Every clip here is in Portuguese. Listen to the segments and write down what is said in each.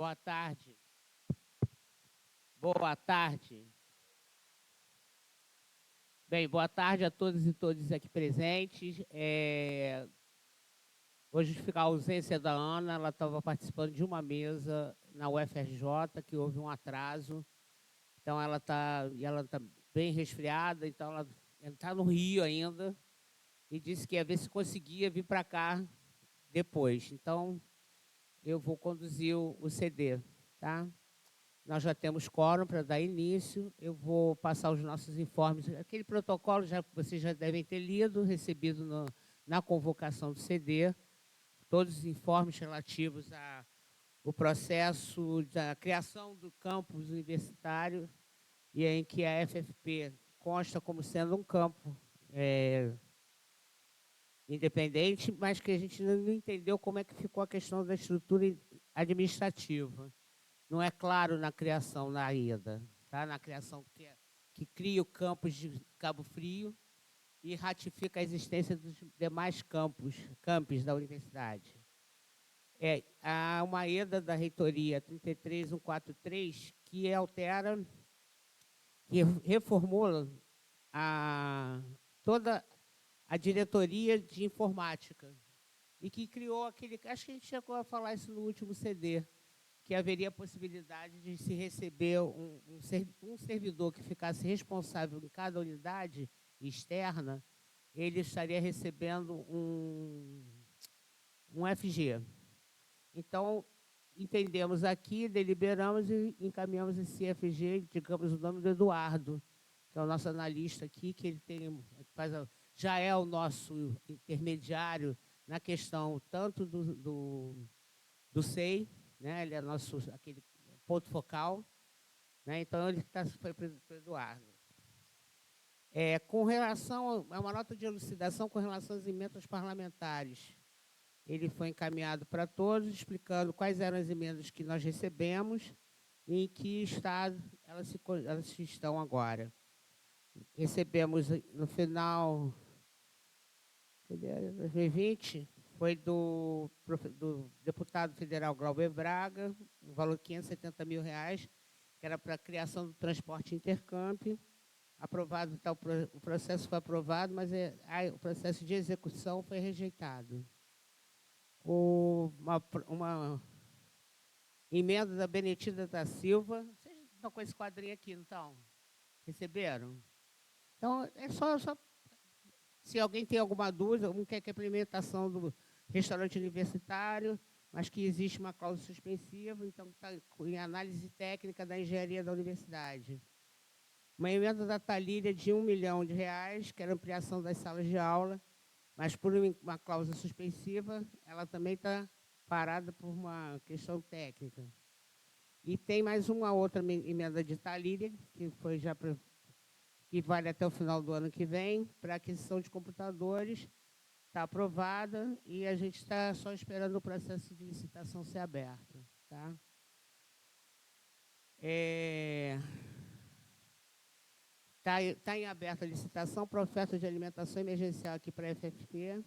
Boa tarde. Boa tarde. Bem, boa tarde a todos e todas aqui presentes. Hoje fica a ausência da Ana, ela estava participando de uma mesa na UFRJ, que houve um atraso. Então, ela está bem resfriada, então ela está no Rio ainda e disse que ia ver se conseguia vir para cá depois. Então, eu vou conduzir o CD, tá? Nós já temos quórum para dar início. Eu vou passar os nossos informes. Aquele protocolo vocês já devem ter lido, recebido na convocação do CD, todos os informes relativos ao processo da criação do campus universitário e em que a FFP consta como sendo um campo independente, mas que a gente não entendeu como é que ficou a questão da estrutura administrativa. Não é claro na criação, na ida, tá? Na criação que cria o campus de Cabo Frio e ratifica a existência dos demais campos da universidade. Há uma EDA da reitoria 33143 que altera, que reformula toda a diretoria de informática e que criou aquele... Acho que a gente chegou a falar isso no último CD, que haveria a possibilidade de se receber um servidor que ficasse responsável em cada unidade externa, ele estaria recebendo um FG. Então, entendemos aqui, deliberamos e encaminhamos esse FG, digamos o nome do Eduardo, que é o nosso analista aqui, que ele já é o nosso intermediário na questão tanto do SEI, né? Ele é aquele ponto focal, né? Então ele foi para o Eduardo. Com relação a uma nota de elucidação com relação às emendas parlamentares, ele foi encaminhado para todos, explicando quais eram as emendas que nós recebemos e em que estado elas estão agora. Recebemos no final de 2020, foi do deputado federal Glauber Braga, um valor de R$570 mil, que era para a criação do transporte intercamp. Aprovado, o processo foi aprovado, mas o processo de execução foi rejeitado. Uma emenda da Benedita da Silva. Vocês estão com esse quadrinho aqui, não estão? Receberam? Então, é só se alguém tem alguma dúvida, um quer que a implementação do restaurante universitário, mas que existe uma cláusula suspensiva, então está em análise técnica da engenharia da universidade. Uma emenda da Talíria de R$1 milhão, que era ampliação das salas de aula, mas por uma cláusula suspensiva, ela também está parada por uma questão técnica. E tem mais uma outra emenda de Talíria, que vale até o final do ano que vem, para aquisição de computadores, está aprovada e a gente está só esperando o processo de licitação ser aberto. Tá? Está em aberta a licitação para oferta de alimentação emergencial aqui para a FFP.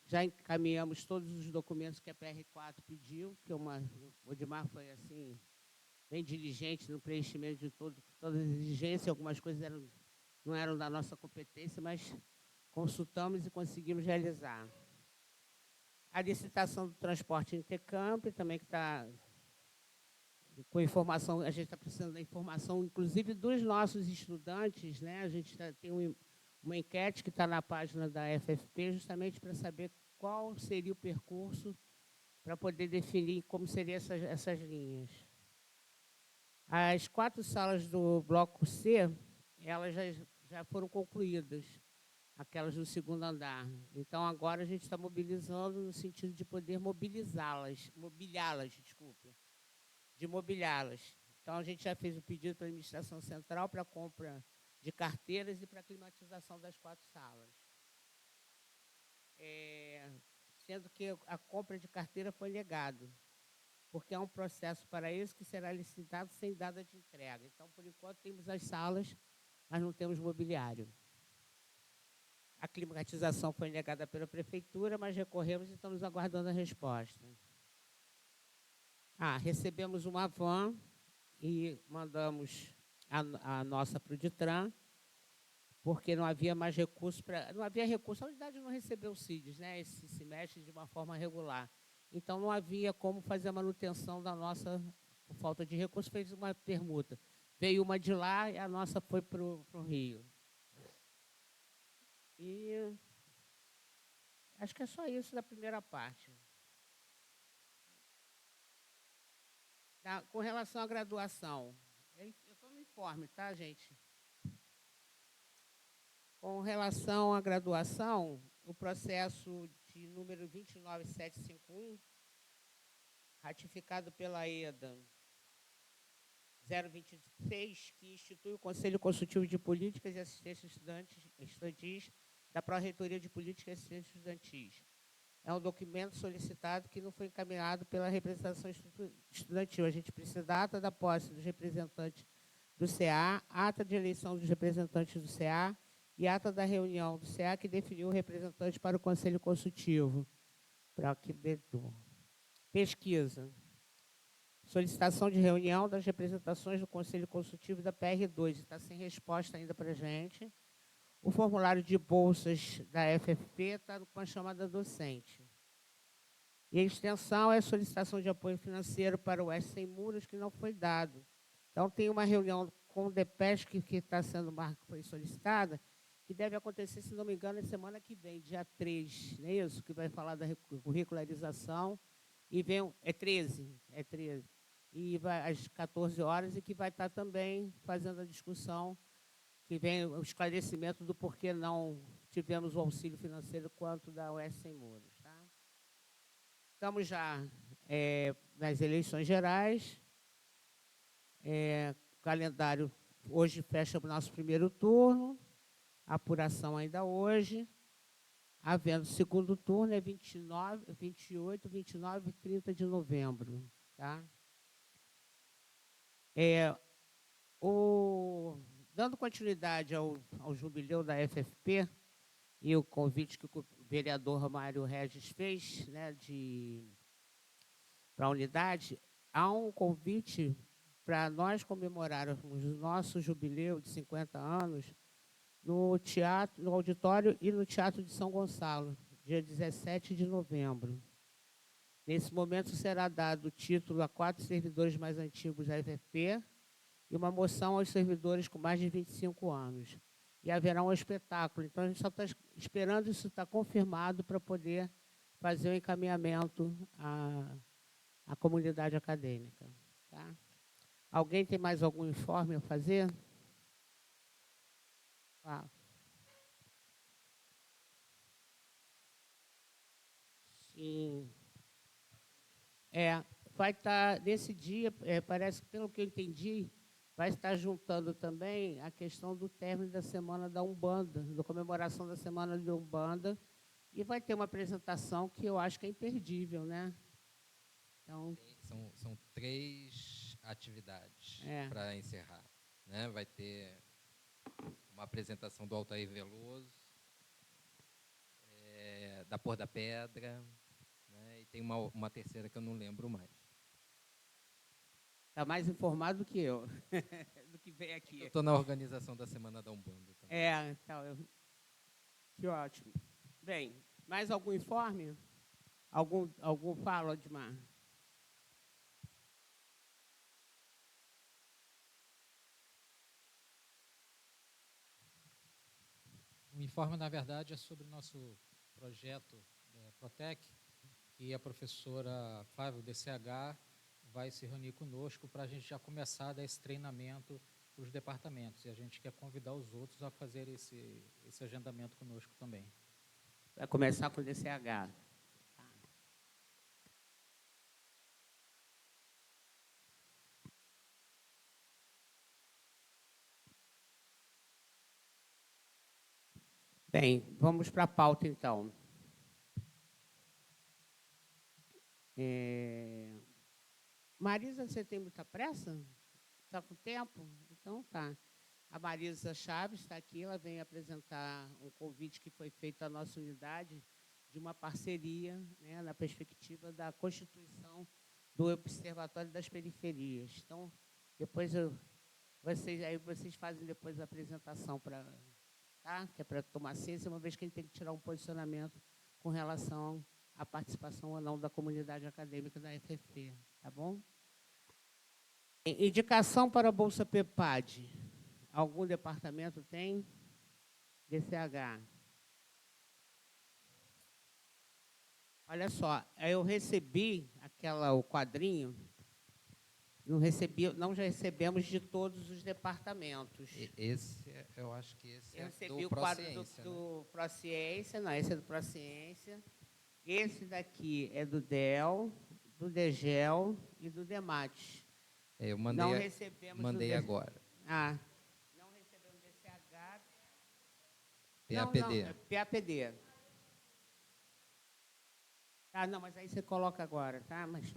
Já encaminhamos todos os documentos que a PR4 pediu, que o Odmar foi assim, bem diligente no preenchimento de todas as exigências, algumas coisas não eram da nossa competência, mas consultamos e conseguimos realizar. A licitação do transporte intercamp, também que está com informação, a gente está precisando da informação, inclusive dos nossos estudantes, né? A gente tem uma enquete que está na página da FFP, justamente para saber qual seria o percurso para poder definir como seriam essas linhas. As 4 salas do bloco C, elas já foram concluídas, aquelas do segundo andar. Então, agora a gente está mobilizando no sentido de poder mobiliá-las, de mobiliá-las. Então, a gente já fez o pedido para a administração central para a compra de carteiras e para a climatização das 4 salas. Sendo que a compra de carteira foi negada, porque é um processo para isso que será licitado sem data de entrega. Então, por enquanto, temos as salas, mas não temos mobiliário. A climatização foi negada pela prefeitura, mas recorremos e estamos aguardando a resposta. Recebemos uma van e mandamos a nossa para o DITRAN, porque não havia mais recursos para. Não havia recurso, a unidade não recebeu o CIDs, né? Esse semestre de uma forma regular. Então não havia como fazer a manutenção da nossa, por falta de recursos, fez uma permuta. Veio uma de lá e a nossa foi para o Rio. E acho que é só isso da primeira parte. Com relação à graduação, eu estou no informe, tá, gente? Com relação à graduação, o processo de número 29751, ratificado pela EDA 026, que institui o Conselho Consultivo de Políticas e Assistência Estudantis da Pró-Reitoria de Políticas e Assistência Estudantis. É um documento solicitado que não foi encaminhado pela representação estudantil. A gente precisa da ata da posse dos representantes do CA, ata de eleição dos representantes do CA e ata da reunião do CA que definiu o representante para o Conselho Consultivo. Para que pesquisa. Solicitação de reunião das representações do Conselho Consultivo da PR2. Está sem resposta ainda para a gente. O formulário de bolsas da FFP está com a chamada docente. E a extensão é solicitação de apoio financeiro para o Oeste Sem Muros, que não foi dado. Então, tem uma reunião com o DEPESC que está sendo foi solicitada, que deve acontecer, se não me engano, na semana que vem, dia 3, não é isso? Que vai falar da curricularização. E vem, é 13. E vai às 14 horas, e que vai estar também fazendo a discussão, que vem o esclarecimento do porquê não tivemos o auxílio financeiro quanto da Oeste Sem Muros. Tá? Estamos já nas eleições gerais. O calendário hoje fecha o nosso primeiro turno, a apuração ainda hoje. Havendo segundo turno, é 28, 29 e 30 de novembro. Tá? Dando continuidade ao jubileu da FFP e o convite que o vereador Mário Regis fez, né, para a unidade, há um convite para nós comemorarmos o nosso jubileu de 50 anos no teatro, no auditório e no Teatro de São Gonçalo, dia 17 de novembro. Nesse momento será dado o título a 4 servidores mais antigos da FFP e uma moção aos servidores com mais de 25 anos. E haverá um espetáculo. Então, a gente só está esperando isso estar confirmado para poder fazer o encaminhamento à comunidade acadêmica. Tá? Alguém tem mais algum informe a fazer? Sim. Vai estar, nesse dia, parece que, pelo que eu entendi, vai estar juntando também a questão do término da Semana da Umbanda, da comemoração da Semana da Umbanda, e vai ter uma apresentação que eu acho que é imperdível, né? Então, são 3 atividades para encerrar. Né? Vai ter uma apresentação do Altair Veloso, da Por da Pedra, né? E tem uma terceira que eu não lembro mais. Está mais informado do que eu, do que vem aqui. Eu estou na organização da Semana da Umbanda também. Então, que ótimo. Bem, mais algum informe? Algum fala, Odmar? O informe, na verdade, é sobre o nosso projeto Protec, que a professora Flávia, do DCH, vai se reunir conosco para a gente já começar a dar esse treinamento para os departamentos. E a gente quer convidar os outros a fazer esse agendamento conosco também. Vai começar com o DCH. Bem, vamos para a pauta, então. Marisa, você tem muita pressa? Está com tempo? Então, tá. A Marisa Chaves está aqui, ela vem apresentar um convite que foi feito à nossa unidade de uma parceria, né, na perspectiva da constituição do Observatório das Periferias. Então, depois vocês fazem depois a apresentação para, tá? Que é para tomar ciência, uma vez que ele tem que tirar um posicionamento com relação à participação ou não da comunidade acadêmica da FFP, tá bom? Indicação para a Bolsa PEPAD. Algum departamento tem? DCH. Olha só, eu recebi o quadrinho, não já recebemos de todos os departamentos. Eu acho que esse Eu é recebi do o quadro Prociência, né? do Prociência, não, esse é do Prociência. Esse daqui é do DEL, do DEGEL e do DEMAT. Eu Não recebemos mandei do agora. Ah, não recebemos DCH. PAPD. Não, é PAPD. Ah, não, mas aí você coloca agora, tá? Mas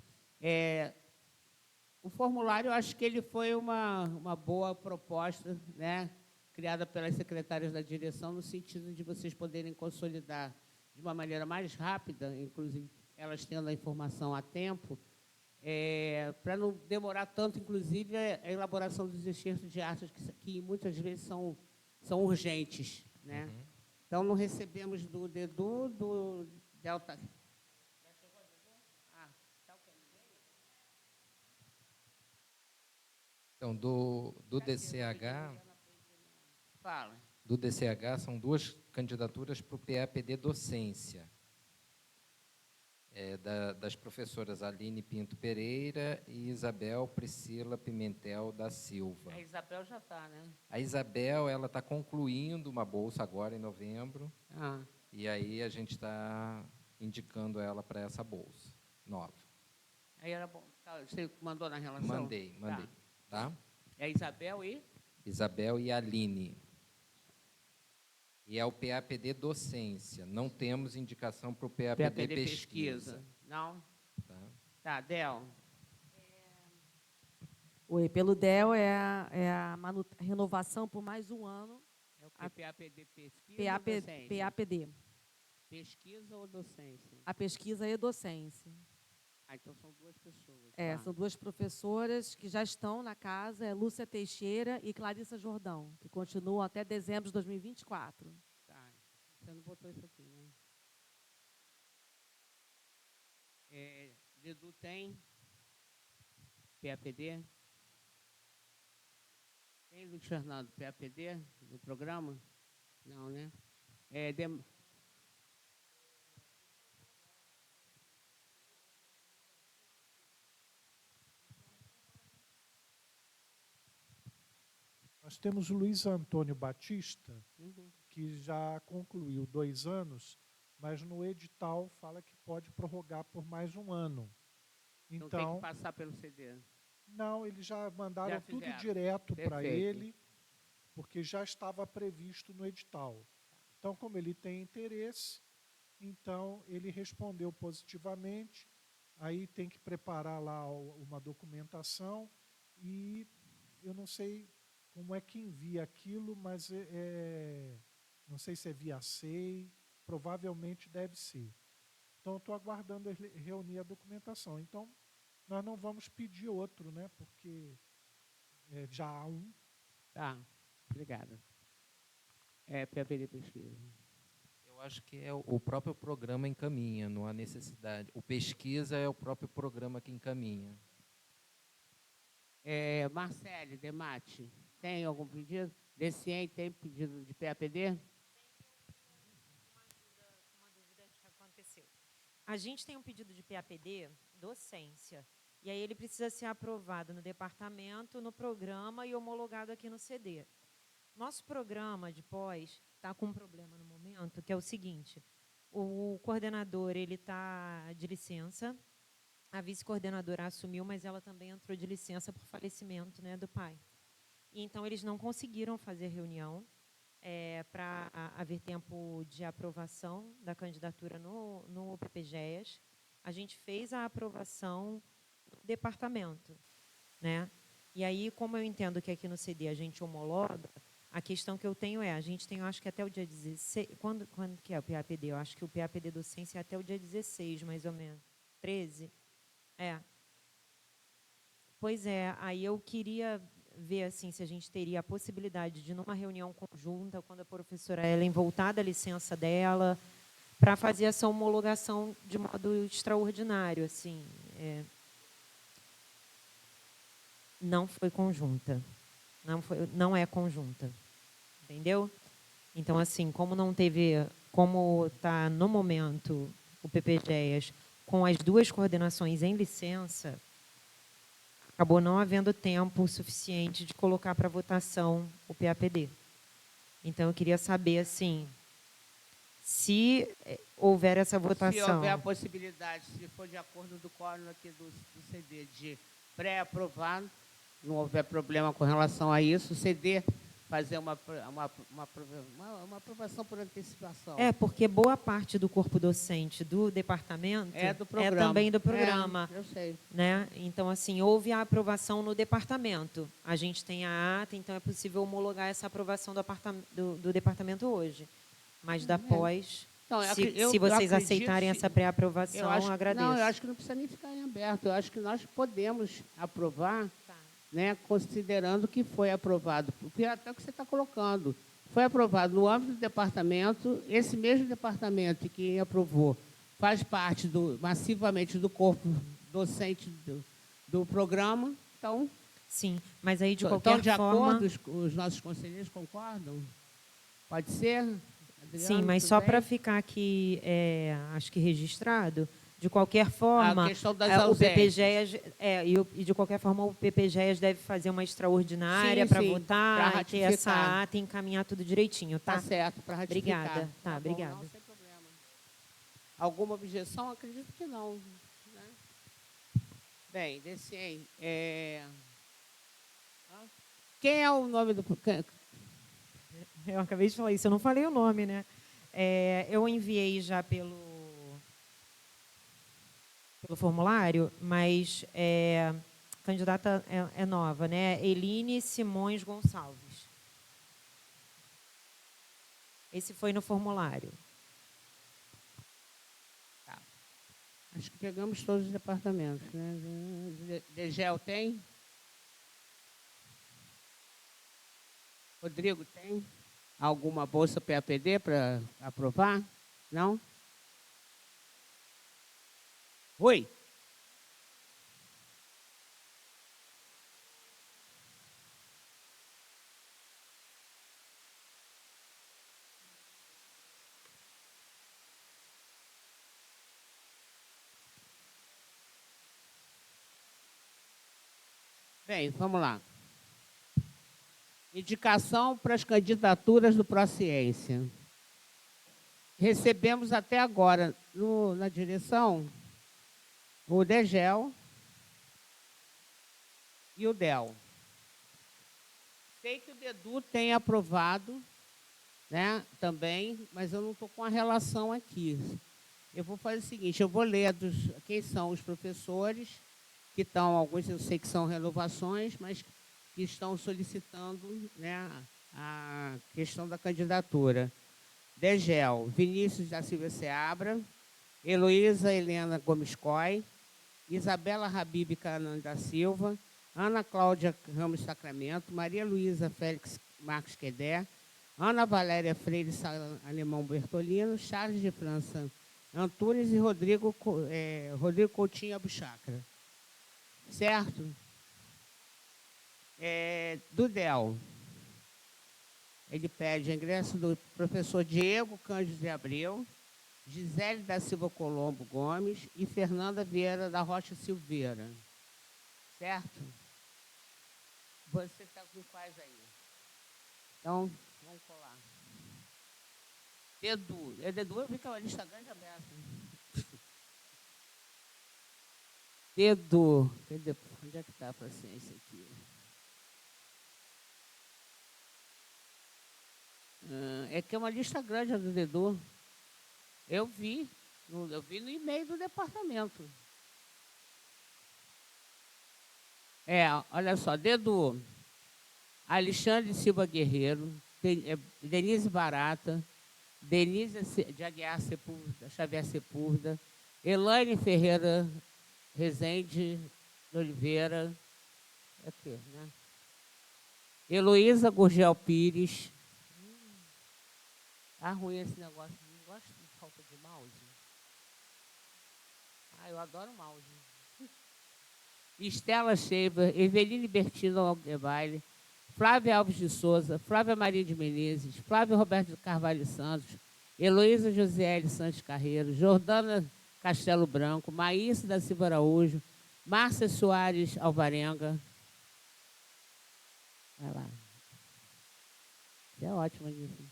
o formulário, eu acho que ele foi uma boa proposta, né? Criada pelas secretárias da direção, no sentido de vocês poderem consolidar de uma maneira mais rápida, inclusive elas tendo a informação a tempo, para não demorar tanto, inclusive, a elaboração dos excertos de atas, que muitas vezes são urgentes, né? Uhum. Então, não recebemos do DEDU, do Delta. Então, do DCH, Fala. do DCH são 2 candidaturas para o PAPD Docência. Das professoras Aline Pinto Pereira e Isabel Priscila Pimentel da Silva. A Isabel já está, né? A Isabel, ela está concluindo uma bolsa agora em novembro, e aí a gente está indicando ela para essa bolsa nova. Aí era bom. Você mandou na relação? Mandei. Tá? É a Isabel e? Isabel e Aline. E é o PAPD Docência. Não temos indicação para o PAPD Pesquisa. Não? Tá, Del. Oi, pelo DEL é a renovação por mais um ano. É o que? PAPD Pesquisa ou Docência? PAPD. Pesquisa ou docência? A pesquisa e docência. Então são 2 pessoas. São 2 professoras que já estão na casa, é Lúcia Teixeira e Clarissa Jordão, que continuam até dezembro de 2024. Tá. Você não botou isso aqui, né? Dedu tem? PAPD? Tem, Luiz Fernando, PAPD no programa? Não, né? Nós temos o Luiz Antônio Batista, que já concluiu 2 anos, mas no edital fala que pode prorrogar por mais um ano. Então, não tem que passar pelo CD? Não, eles já mandaram tudo direto para ele, porque já estava previsto no edital. Então, como ele tem interesse, então ele respondeu positivamente, aí tem que preparar lá uma documentação e eu não sei como é que envia aquilo, mas não sei se é via SEI, provavelmente deve ser. Então, estou aguardando reunir a documentação. Então, nós não vamos pedir outro, né? Porque já há um. Tá, obrigada. PAPD Pesquisa. Eu acho que o próprio programa encaminha, não há necessidade. O pesquisa é o próprio programa que encaminha. Marcele, Demate, tem algum pedido? DCEM tem pedido de PAPD? Uma dúvida que aconteceu. A gente tem um pedido de PAPD, docência, e aí ele precisa ser aprovado no departamento, no programa e homologado aqui no CD. Nosso programa de pós está com um problema no momento, que é o seguinte: o coordenador ele está de licença, a vice-coordenadora assumiu, mas ela também entrou de licença por falecimento, né, do pai. E, então, eles não conseguiram fazer reunião para haver tempo de aprovação da candidatura no PPGEAS. A gente fez a aprovação do departamento, né? E aí, como eu entendo que aqui no CD a gente homologa, a questão que eu tenho a gente tem, eu acho que até o dia 16... Quando que é o PAPD? Eu acho que o PAPD docência é até o dia 16, mais ou menos. 13? Pois é, aí eu queria ver assim se a gente teria a possibilidade de, numa reunião conjunta, quando a professora Ellen voltar da licença dela, para fazer essa homologação de modo extraordinário, assim. Não foi conjunta, não é conjunta, entendeu? Então, assim, como está no momento o PPGEAS com as duas coordenações em licença, acabou não havendo tempo suficiente de colocar para votação o PAPD. Então, eu queria saber, assim, se houver essa votação... Se houver a possibilidade, se for de acordo do quórum aqui do CD, de pré-aprovar, não houver problema com relação a isso, o CD fazer uma aprovação por antecipação. Porque boa parte do corpo docente do departamento é também do programa. Eu sei. Né? Então, assim, houve a aprovação no departamento. A gente tem a ata, então é possível homologar essa aprovação do departamento hoje. Mas da pós, então, se vocês aceitarem essa pré-aprovação, eu agradeço. Não, eu acho que não precisa nem ficar em aberto. Eu acho que nós podemos aprovar, né, considerando que foi aprovado, porque até o que você está colocando, foi aprovado no âmbito do departamento, esse mesmo departamento que quem aprovou faz parte massivamente do corpo docente do programa, então... Sim, mas aí de qualquer forma... Estão de acordo, os nossos conselheiros concordam? Pode ser? Adriano, sim, mas só para ficar aqui, acho que registrado... De qualquer forma, o PPGEAS, e de qualquer forma o PPGEAS deve fazer uma extraordinária para votar, ter essa ata e encaminhar tudo direitinho, tá? Tá certo, para ratificar. Obrigada. Tá bom, obrigada. Não, sem problema. Alguma objeção? Acredito que não. Né? Bem, Decien, quem é o nome do... Eu acabei de falar isso, eu não falei o nome, né? Eu enviei já pelo formulário, mas a candidata é nova, né? Eline Simões Gonçalves. Esse foi no formulário. Tá. Acho que pegamos todos os departamentos, né? Degel tem? Rodrigo tem? Alguma bolsa PAPD para aprovar? Não? Oi. Bem, vamos lá. Indicação para as candidaturas do Prociência. Recebemos até agora, na direção, o Degel e o Del. Sei que o Dedu tem aprovado, né, também, mas eu não estou com a relação aqui. Eu vou fazer o seguinte, eu vou ler quem são os professores, que estão, alguns eu sei que são renovações, mas que estão solicitando, né, a questão da candidatura. Degel, Vinícius da Silva Seabra, Heloísa Helena Gomes Coy, Isabela Habib Canan da Silva, Ana Cláudia Ramos Sacramento, Maria Luísa Félix Marques Quedé, Ana Valéria Freire Alemão Bertolino, Charles de França Antunes e Rodrigo Coutinho Abuchacra. Certo? Do Del, ele pede o ingresso do professor Diego Cândido de Abreu, Gisele da Silva Colombo Gomes e Fernanda Vieira da Rocha Silveira. Certo? Você está com quais aí? Então, vamos colar. Dedu. Dedu, eu vi que é uma lista grande aberta. Dedu. Onde é que está a paciência aqui? É que é uma lista grande a do Dedu. Eu vi no e-mail do departamento. Olha só, Dedu, Alexandre Silva Guerreiro, Denise Barata, Denise de Aguiar Xavier Sepúlveda, Elaine Ferreira Rezende de Oliveira, aqui, né? Heloísa Gurgel Pires. Tá ruim esse negócio. Não gosto de falta de mouse. Eu adoro mouse. Estela Scheiber, Eveline Bertino Aldebaile, Flávia Alves de Souza, Flávia Maria de Menezes, Flávio Roberto de Carvalho Santos, Heloísa Josiele Santos Carreiro, Jordana Castelo Branco, Maísa da Silva Araújo, Márcia Soares Alvarenga. Vai lá. Isso é ótimo isso.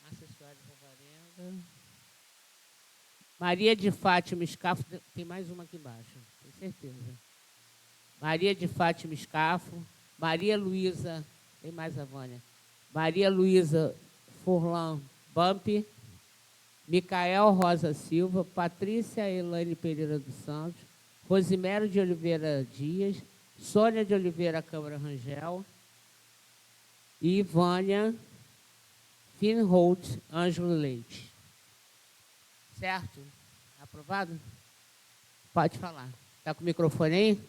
Márcia Soares Alvarenga. Maria de Fátima Escafo. Tem mais uma aqui embaixo, tenho certeza. Maria de Fátima Escafo. Maria Luísa. Tem mais a Vânia. Maria Luísa Furlan Bump. Micael Rosa Silva. Patrícia Elaine Pereira dos Santos. Rosimero de Oliveira Dias. Sônia de Oliveira Câmara Rangel. E Vânia Finholt Ângelo Leite. Certo? Aprovado? Pode falar. Está com o microfone aí?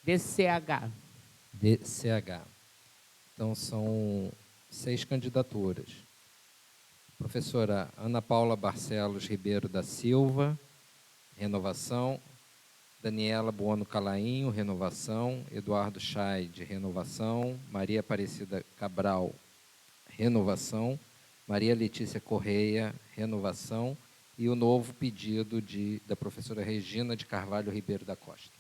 DCH. DCH. Então, são 6 candidaturas. Professora Ana Paula Barcelos Ribeiro da Silva, Renovação. Daniela Buono Calainho, Renovação. Eduardo Chay, de Renovação. Maria Aparecida Cabral, Renovação. Maria Letícia Correia, Renovação. E o novo pedido da professora Regina de Carvalho Ribeiro da Costa.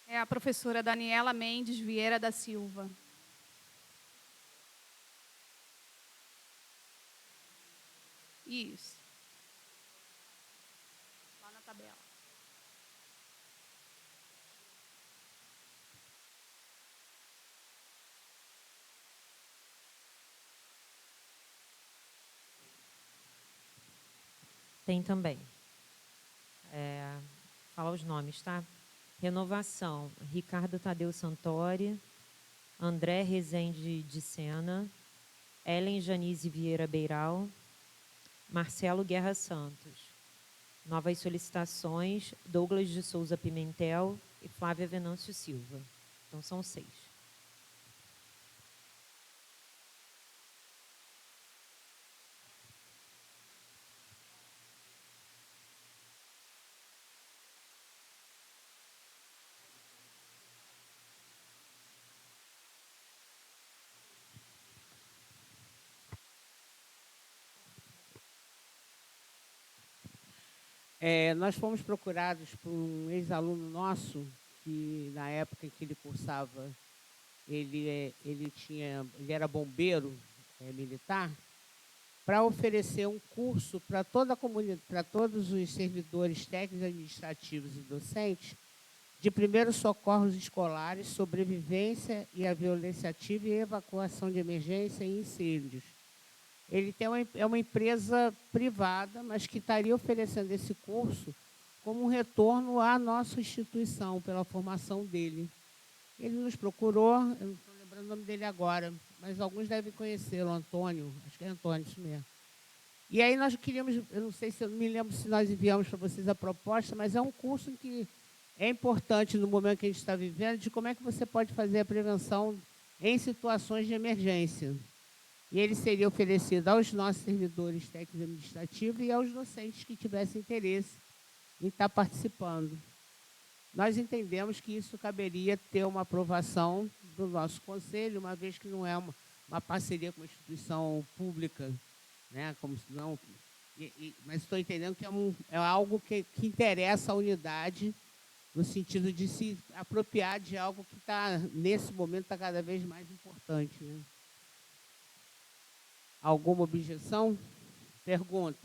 É a professora Daniela Mendes Vieira da Silva. Isso. Lá na tabela. Tem também. Fala os nomes, tá? Renovação, Ricardo Tadeu Santori, André Rezende de Sena, Ellen Janice Vieira Beiral, Marcelo Guerra Santos. Novas solicitações, Douglas de Souza Pimentel e Flávia Venâncio Silva. Então, são 6. Nós fomos procurados por um ex-aluno nosso, que na época em que ele cursava, ele era bombeiro militar, para oferecer um curso para toda a comunidade, para todos os servidores técnicos, administrativos e docentes, de primeiros socorros escolares, sobrevivência e a violência ativa e evacuação de emergência e incêndios. Ele é uma empresa privada, mas que estaria oferecendo esse curso como um retorno à nossa instituição, pela formação dele. Ele nos procurou, eu não estou lembrando o nome dele agora, mas alguns devem conhecê-lo, Antônio, acho que é Antônio, isso mesmo. E aí nós queríamos, eu não me lembro se nós enviamos para vocês a proposta, mas é um curso que é importante no momento que a gente está vivendo, de como é que você pode fazer a prevenção em situações de emergência. E ele seria oferecido aos nossos servidores técnicos administrativos e aos docentes que tivessem interesse em estar participando. Nós entendemos que isso caberia ter uma aprovação do nosso conselho, uma vez que não é uma parceria com uma instituição pública, né? Como se não, mas estou entendendo que é algo que interessa à unidade, no sentido de se apropriar de algo que nesse momento, está cada vez mais importante, né? Alguma objeção? Pergunta.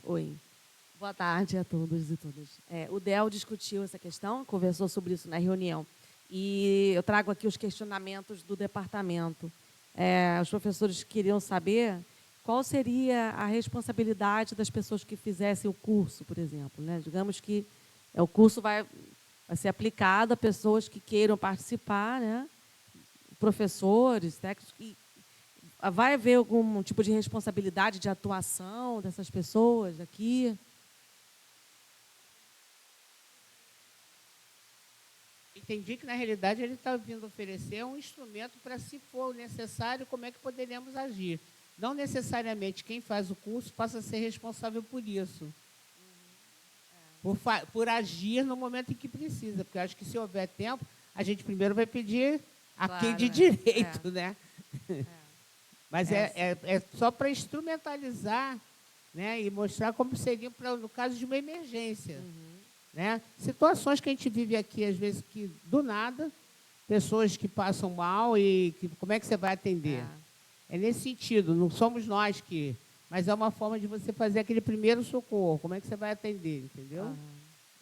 Oi. Boa tarde a todos e todas. O DEL discutiu essa questão, conversou sobre isso na reunião E eu trago aqui os questionamentos do departamento. Os professores queriam saber qual seria a responsabilidade das pessoas que fizessem o curso, por exemplo, né? Digamos que o curso vai ser aplicado a pessoas que queiram participar, né? Professores, técnicos, e vai haver algum tipo de responsabilidade de atuação dessas pessoas aqui? Entendi que, na realidade, ele está vindo oferecer um instrumento para, se for necessário, como é que poderíamos agir. Não necessariamente quem faz o curso passa a ser responsável por isso. Por agir no momento em que precisa. Porque eu acho que, se houver tempo, a gente primeiro vai pedir a quem de direito, né? Mas é só para instrumentalizar, né, e mostrar como seria no caso de uma emergência. Né? Situações que a gente vive aqui, às vezes, que do nada, pessoas que passam mal e como é que você vai atender? É nesse sentido, não somos nós que... Mas é uma forma de você fazer aquele primeiro socorro. Como é que você vai atender, entendeu?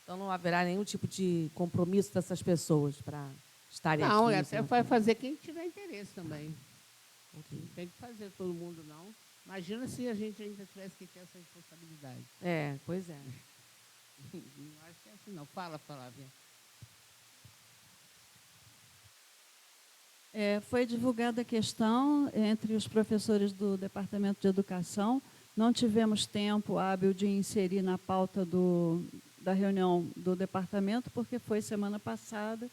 Então não haverá nenhum tipo de compromisso dessas pessoas para estarem aqui? Não, até vai fazer quem tiver interesse também. Não tem que fazer todo mundo, não. Imagina se a gente ainda tivesse que ter essa responsabilidade. Pois é. Não acho que é assim, não. Fala, Flávia. Foi divulgada a questão entre os professores do Departamento de Educação. Não tivemos tempo hábil de inserir na pauta da reunião do departamento, porque foi semana passada,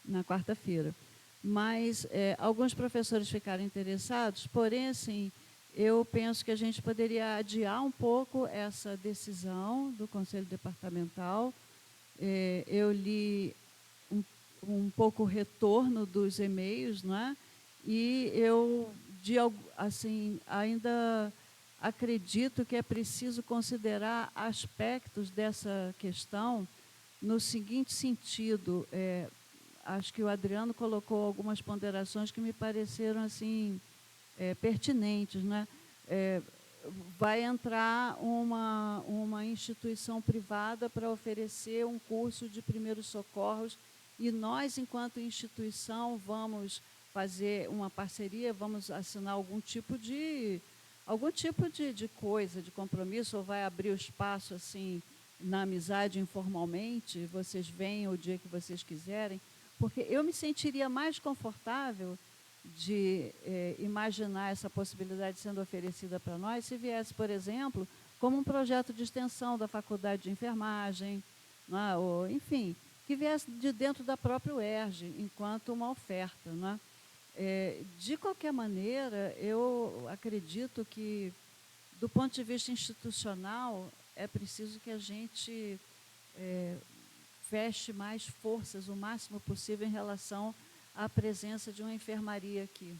na quarta-feira. Mas alguns professores ficaram interessados, porém, assim, eu penso que a gente poderia adiar um pouco essa decisão do Conselho Departamental. Eu li um pouco o retorno dos e-mails, não é? E eu, assim, ainda acredito que é preciso considerar aspectos dessa questão no seguinte sentido. Acho que o Adriano colocou algumas ponderações que me pareceram assim, pertinentes, né? Vai entrar uma instituição privada para oferecer um curso de primeiros socorros e nós, enquanto instituição, vamos fazer uma parceria, vamos assinar algum tipo de coisa, de compromisso, ou vai abrir o espaço assim na amizade informalmente, vocês vêm o dia que vocês quiserem, porque eu me sentiria mais confortável de imaginar essa possibilidade sendo oferecida para nós se viesse, por exemplo, como um projeto de extensão da Faculdade de Enfermagem, não é? Ou, enfim, que viesse de dentro da própria UERJ, enquanto uma oferta. Não é? De qualquer maneira, eu acredito que, do ponto de vista institucional, é preciso que a gente feche mais forças, o máximo possível, em relação à presença de uma enfermaria aqui.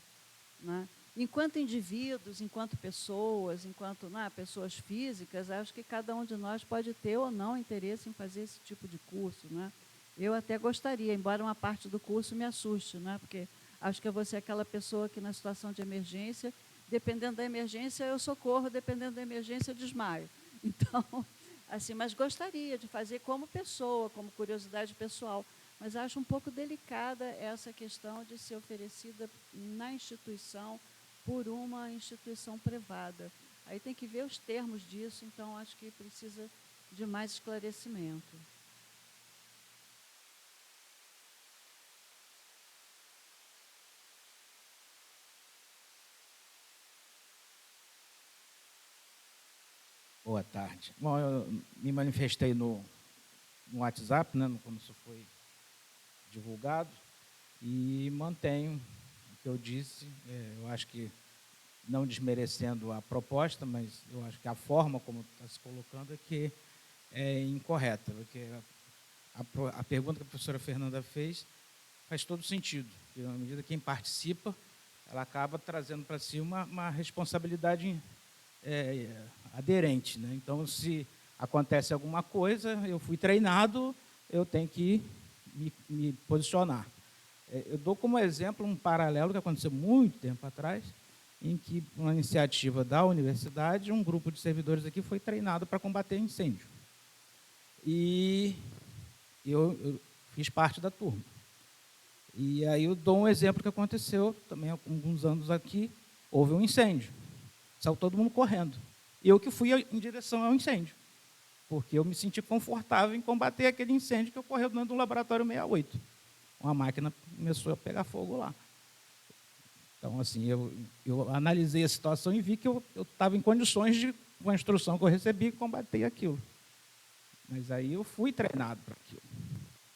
Né? Enquanto indivíduos, enquanto pessoas, enquanto pessoas físicas, acho que cada um de nós pode ter ou não interesse em fazer esse tipo de curso. Né? Eu até gostaria, embora uma parte do curso me assuste, né? Porque acho que eu vou ser aquela pessoa que, na situação de emergência, dependendo da emergência, eu socorro, dependendo da emergência, eu desmaio. Então, assim, mas gostaria de fazer como pessoa, como curiosidade pessoal. Mas acho um pouco delicada essa questão de ser oferecida na instituição por uma instituição privada. Aí tem que ver os termos disso, então acho que precisa de mais esclarecimento. Boa tarde. Bom, eu me manifestei no WhatsApp, né, quando isso foi divulgado, e mantenho o que eu disse. Eu acho que, não desmerecendo a proposta, mas eu acho que a forma como está se colocando é que é incorreta, porque a pergunta que a professora Fernanda fez faz todo sentido. Porque, à medida que quem participa, ela acaba trazendo para si uma responsabilidade aderente. Né? Então, se acontece alguma coisa, eu fui treinado, eu tenho que me posicionar. Eu dou como exemplo um paralelo que aconteceu muito tempo atrás, em que, uma iniciativa da universidade, um grupo de servidores aqui foi treinado para combater incêndio. E eu fiz parte da turma. E aí eu dou um exemplo que aconteceu também há alguns anos aqui, houve um incêndio. Saiu todo mundo correndo. Eu que fui em direção ao incêndio, porque eu me senti confortável em combater aquele incêndio que ocorreu dentro do laboratório 68. Uma máquina começou a pegar fogo lá. Então, assim, eu analisei a situação e vi que eu estava em condições de, com a instrução que eu recebi, combater aquilo. Mas aí eu fui treinado para aquilo.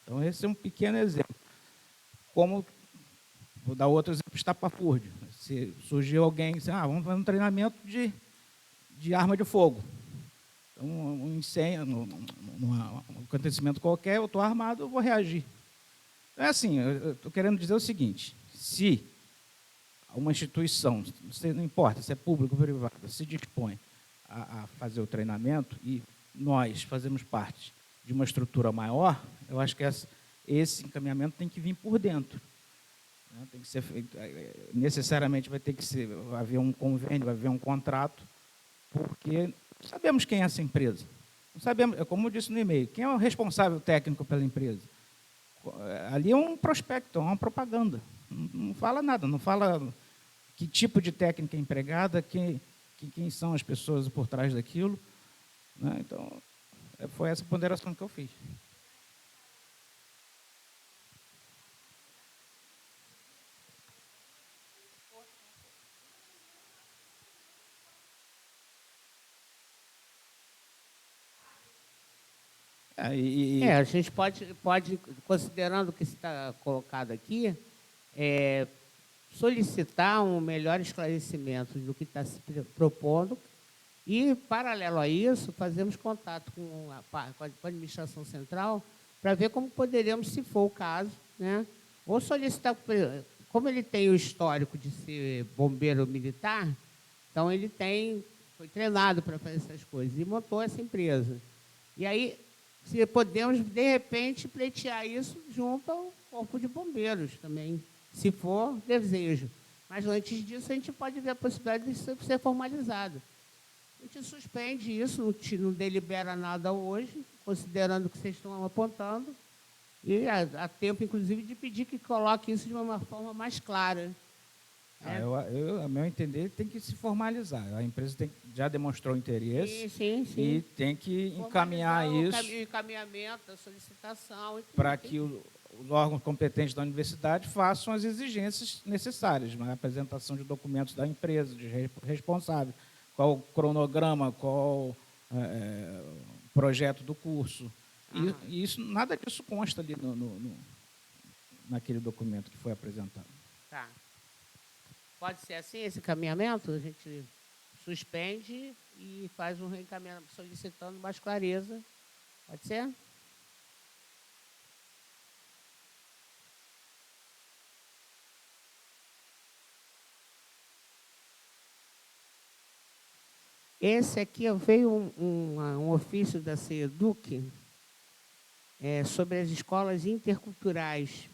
Então, esse é um pequeno exemplo. Como, vou dar outro exemplo, estapafúrdio. Se surgiu alguém, vamos fazer um treinamento de arma de fogo. Então, um incêndio, um acontecimento qualquer, eu estou armado, eu vou reagir. Então, é assim, eu estou querendo dizer o seguinte, se uma instituição, não importa se é público ou privada, se dispõe a fazer o treinamento e nós fazemos parte de uma estrutura maior, eu acho que esse encaminhamento tem que vir por dentro. Tem que ser feito, necessariamente vai ter que haver um convênio, vai haver um contrato, porque sabemos quem é essa empresa. Não sabemos, como eu disse no e-mail, quem é o responsável técnico pela empresa. Ali é um prospecto, é uma propaganda. Não fala nada, não fala que tipo de técnica é empregada, quem são as pessoas por trás daquilo. Então, foi essa ponderação que eu fiz. A gente pode, considerando o que está colocado aqui, solicitar um melhor esclarecimento do que está se propondo e, paralelo a isso, fazemos contato com a administração central para ver como poderíamos, se for o caso, ou solicitar, como ele tem o histórico de ser bombeiro militar, então foi treinado para fazer essas coisas e montou essa empresa. E aí, se podemos, de repente, pleitear isso junto ao Corpo de Bombeiros também, se for desejo. Mas, antes disso, a gente pode ver a possibilidade de ser formalizado. A gente suspende isso, não delibera nada hoje, considerando o que vocês estão apontando, e há tempo, inclusive, de pedir que coloque isso de uma forma mais clara. A meu entender, tem que se formalizar. A empresa já demonstrou interesse e tem que encaminhar isso. O encaminhamento, a solicitação. Para que os órgãos competentes da universidade façam as exigências necessárias, a apresentação de documentos da empresa, de responsável, qual o cronograma, qual o projeto do curso. E nada disso consta ali naquele documento que foi apresentado. Tá. Pode ser assim, esse encaminhamento? A gente suspende e faz um reencaminhamento solicitando mais clareza. Pode ser? Esse aqui veio um ofício da CEDUC sobre as escolas interculturais.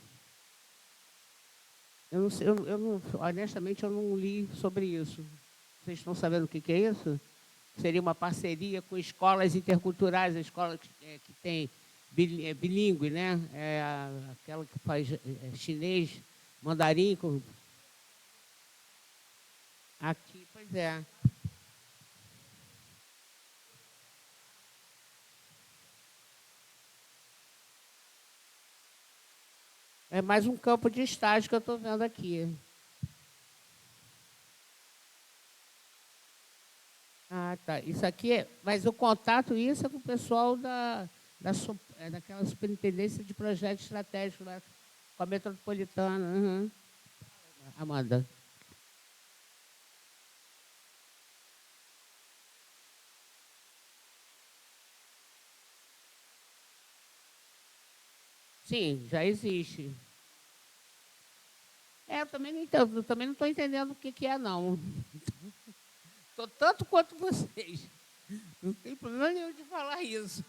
Honestamente, eu não li sobre isso. Vocês estão sabendo o que é isso? Seria uma parceria com escolas interculturais, a escola que tem bilíngue, aquela que faz chinês, mandarim. Aqui, pois é. É mais um campo de estágio que eu estou vendo aqui. Tá. Isso aqui mas o contato, isso é com o pessoal daquela superintendência de projeto estratégico, lá, com a metropolitana. Uhum. Amanda. Sim, já existe. Eu também não entendo, também não estou entendendo o que é, não. Estou tanto quanto vocês. Não tem problema nenhum de falar isso.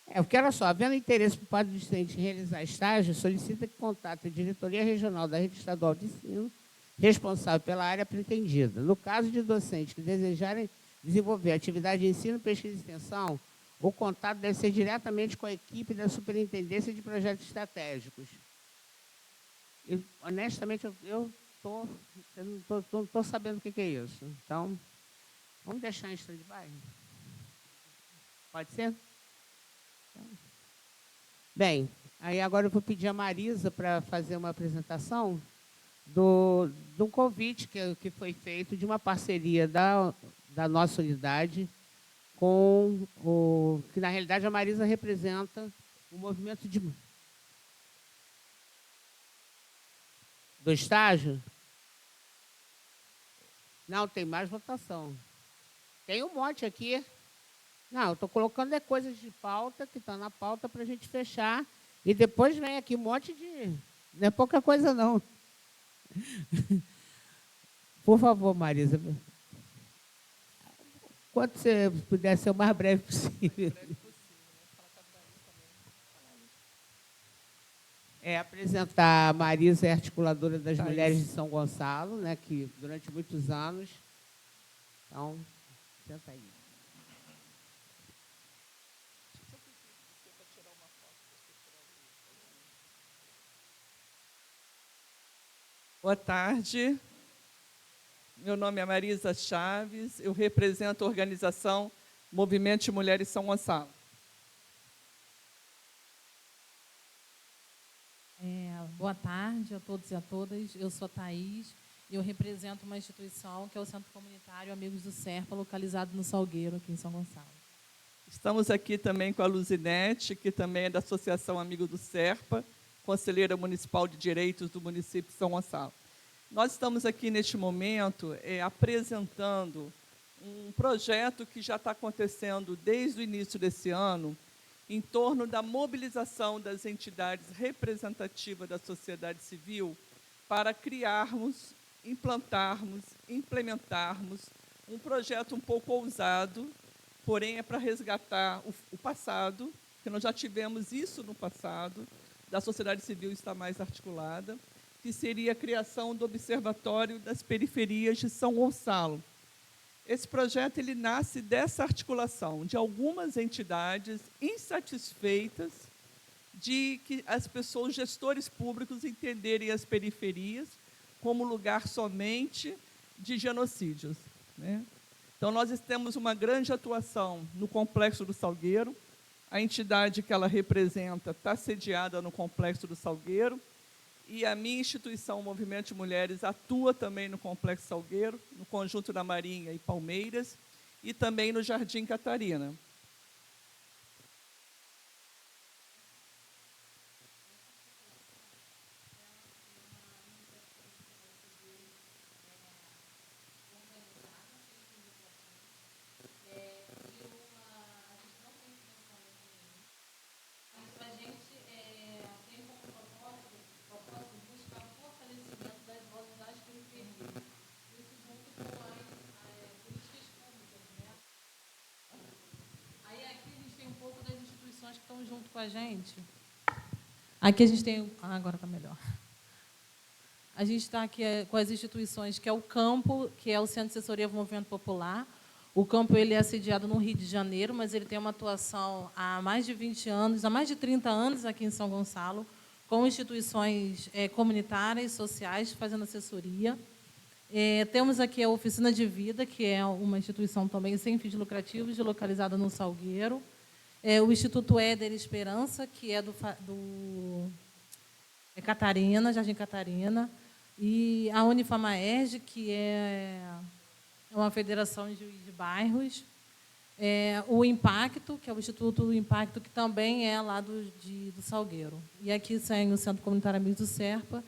Porque, olha só, havendo interesse por parte do estudante em realizar estágio, solicita que contate a diretoria regional da rede estadual de ensino responsável pela área pretendida. No caso de docentes que desejarem desenvolver atividade de ensino, pesquisa e extensão, o contato deve ser diretamente com a equipe da Superintendência de Projetos Estratégicos. E, honestamente, eu não estou sabendo o que é isso. Então, vamos deixar em stand-by? Pode ser? Bem, aí agora eu vou pedir a Marisa para fazer uma apresentação do convite que foi feito de uma parceria da nossa unidade com o... que, na realidade, a Marisa representa o movimento do estágio. Não, tem mais votação. Tem um monte aqui. Não, eu estou colocando coisas de pauta, que estão na pauta, para a gente fechar. E depois vem aqui um monte de... Não é pouca coisa, não. Por favor, Marisa. Quanto você puder ser o mais breve possível. Apresentar a Marisa, é articuladora das Mulheres de São Gonçalo, né, que durante muitos anos... Então, senta aí. Boa tarde. Meu nome é Marisa Chaves, eu represento a organização Movimento de Mulheres São Gonçalo. Boa tarde a todos e a todas. Eu sou a Thaís e eu represento uma instituição que é o Centro Comunitário Amigos do Serpa, localizado no Salgueiro, aqui em São Gonçalo. Estamos aqui também com a Luzinete, que também é da Associação Amigos do Serpa, conselheira municipal de direitos do município de São Gonçalo. Nós estamos aqui, neste momento, apresentando um projeto que já está acontecendo desde o início desse ano, em torno da mobilização das entidades representativas da sociedade civil para criarmos, implantarmos, implementarmos um projeto um pouco ousado, porém é para resgatar o passado, que nós já tivemos isso no passado, da sociedade civil estar mais articulada, que seria a criação do Observatório das Periferias de São Gonçalo. Esse projeto ele nasce dessa articulação de algumas entidades insatisfeitas de que as pessoas, gestores públicos, entenderem as periferias como lugar somente de genocídios, né? Então, nós temos uma grande atuação no Complexo do Salgueiro. A entidade que ela representa está sediada no Complexo do Salgueiro, e a minha instituição, o Movimento de Mulheres, atua também no Complexo Salgueiro, no Conjunto da Marinha e Palmeiras, e também no Jardim Catarina. Que estão junto com a gente. Aqui a gente tem... agora está melhor. A gente está aqui com as instituições, que é o Campo, que é o Centro de Assessoria do Movimento Popular. O Campo ele é sediado no Rio de Janeiro, mas ele tem uma atuação há mais de 20 anos, há mais de 30 anos aqui em São Gonçalo, com instituições comunitárias, sociais, fazendo assessoria. Temos aqui a Oficina de Vida, que é uma instituição também sem fins lucrativos, localizada no Salgueiro. O Instituto Éder Esperança, que é do Catarina, Jardim Catarina, e a Unifamaerj, que é uma federação de bairros, o Impacto, que é o Instituto Impacto, que também é lá do Salgueiro. E aqui tem o Centro Comunitário Amigos do Serpa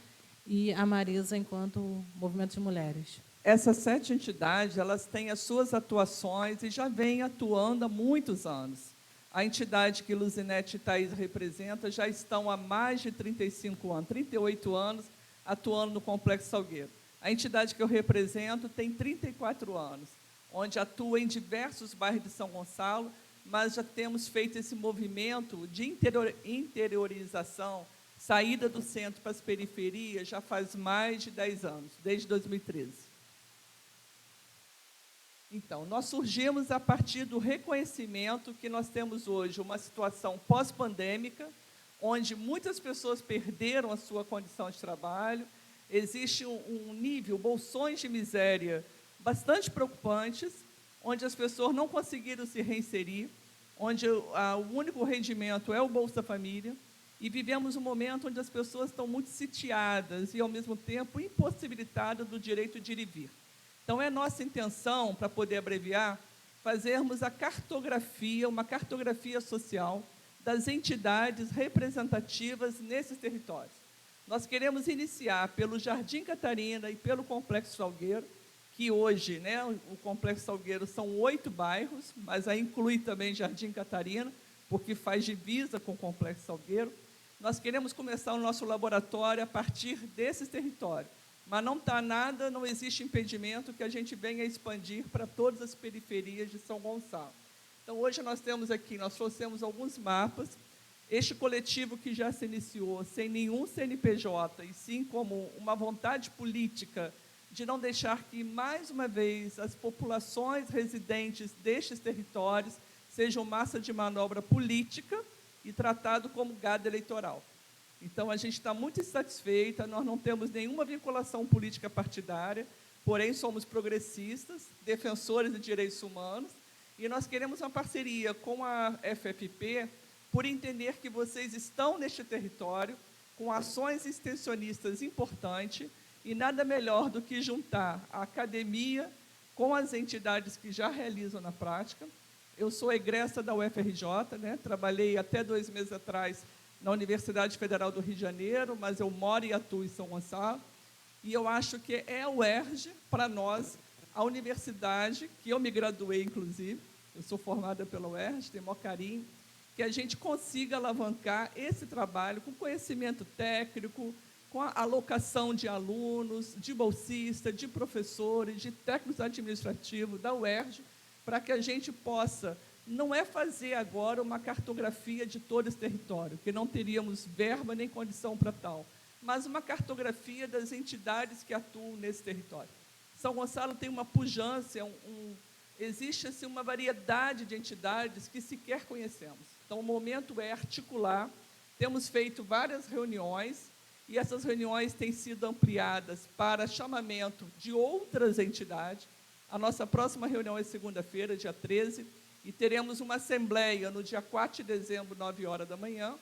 e a Marisa, enquanto Movimento de Mulheres. Essas 7 entidades elas têm as suas atuações e já vêm atuando há muitos anos. A entidade que Luzinete e Thaís representa já estão há mais de 35 anos, 38 anos, atuando no Complexo Salgueiro. A entidade que eu represento tem 34 anos, onde atua em diversos bairros de São Gonçalo, mas já temos feito esse movimento de interiorização, saída do centro para as periferias, já faz mais de 10 anos, desde 2013. Então, nós surgimos a partir do reconhecimento que nós temos hoje uma situação pós-pandêmica, onde muitas pessoas perderam a sua condição de trabalho, existe um nível, bolsões de miséria bastante preocupantes, onde as pessoas não conseguiram se reinserir, onde o único rendimento é o Bolsa Família, e vivemos um momento onde as pessoas estão muito sitiadas e, ao mesmo tempo, impossibilitadas do direito de ir e vir. Então, é nossa intenção, para poder abreviar, fazermos a cartografia, uma cartografia social das entidades representativas nesses territórios. Nós queremos iniciar pelo Jardim Catarina e pelo Complexo Salgueiro, que hoje, né, o Complexo Salgueiro são 8 bairros, mas aí inclui também Jardim Catarina, porque faz divisa com o Complexo Salgueiro. Nós queremos começar o nosso laboratório a partir desses territórios, mas não está nada, não existe impedimento que a gente venha expandir para todas as periferias de São Gonçalo. Então, hoje nós temos aqui, nós trouxemos alguns mapas. Este coletivo que já se iniciou sem nenhum CNPJ, e sim como uma vontade política de não deixar que, mais uma vez, as populações residentes destes territórios sejam massa de manobra política e tratado como gado eleitoral. Então, a gente está muito insatisfeita, nós não temos nenhuma vinculação política partidária, porém somos progressistas, defensores de direitos humanos, e nós queremos uma parceria com a FFP, por entender que vocês estão neste território, com ações extensionistas importantes, e nada melhor do que juntar a academia com as entidades que já realizam na prática. Eu sou egressa da UFRJ, né? Trabalhei até 2 meses atrás na Universidade Federal do Rio de Janeiro, mas eu moro e atuo em São Gonçalo, e eu acho que é a UERJ, para nós, a universidade, que eu me graduei, inclusive, eu sou formada pela UERJ, tenho o maior carinho, que a gente consiga alavancar esse trabalho com conhecimento técnico, com a alocação de alunos, de bolsistas, de professores, de técnicos administrativos da UERJ, para que a gente possa, não é fazer agora uma cartografia de todo esse território, que não teríamos verba nem condição para tal, mas uma cartografia das entidades que atuam nesse território. São Gonçalo tem uma pujança, existe assim, uma variedade de entidades que sequer conhecemos. Então, o momento é articular, temos feito várias reuniões, e essas reuniões têm sido ampliadas para chamamento de outras entidades. A nossa próxima reunião é segunda-feira, dia 13, e teremos uma assembleia no dia 4 de dezembro, 9 horas da manhã,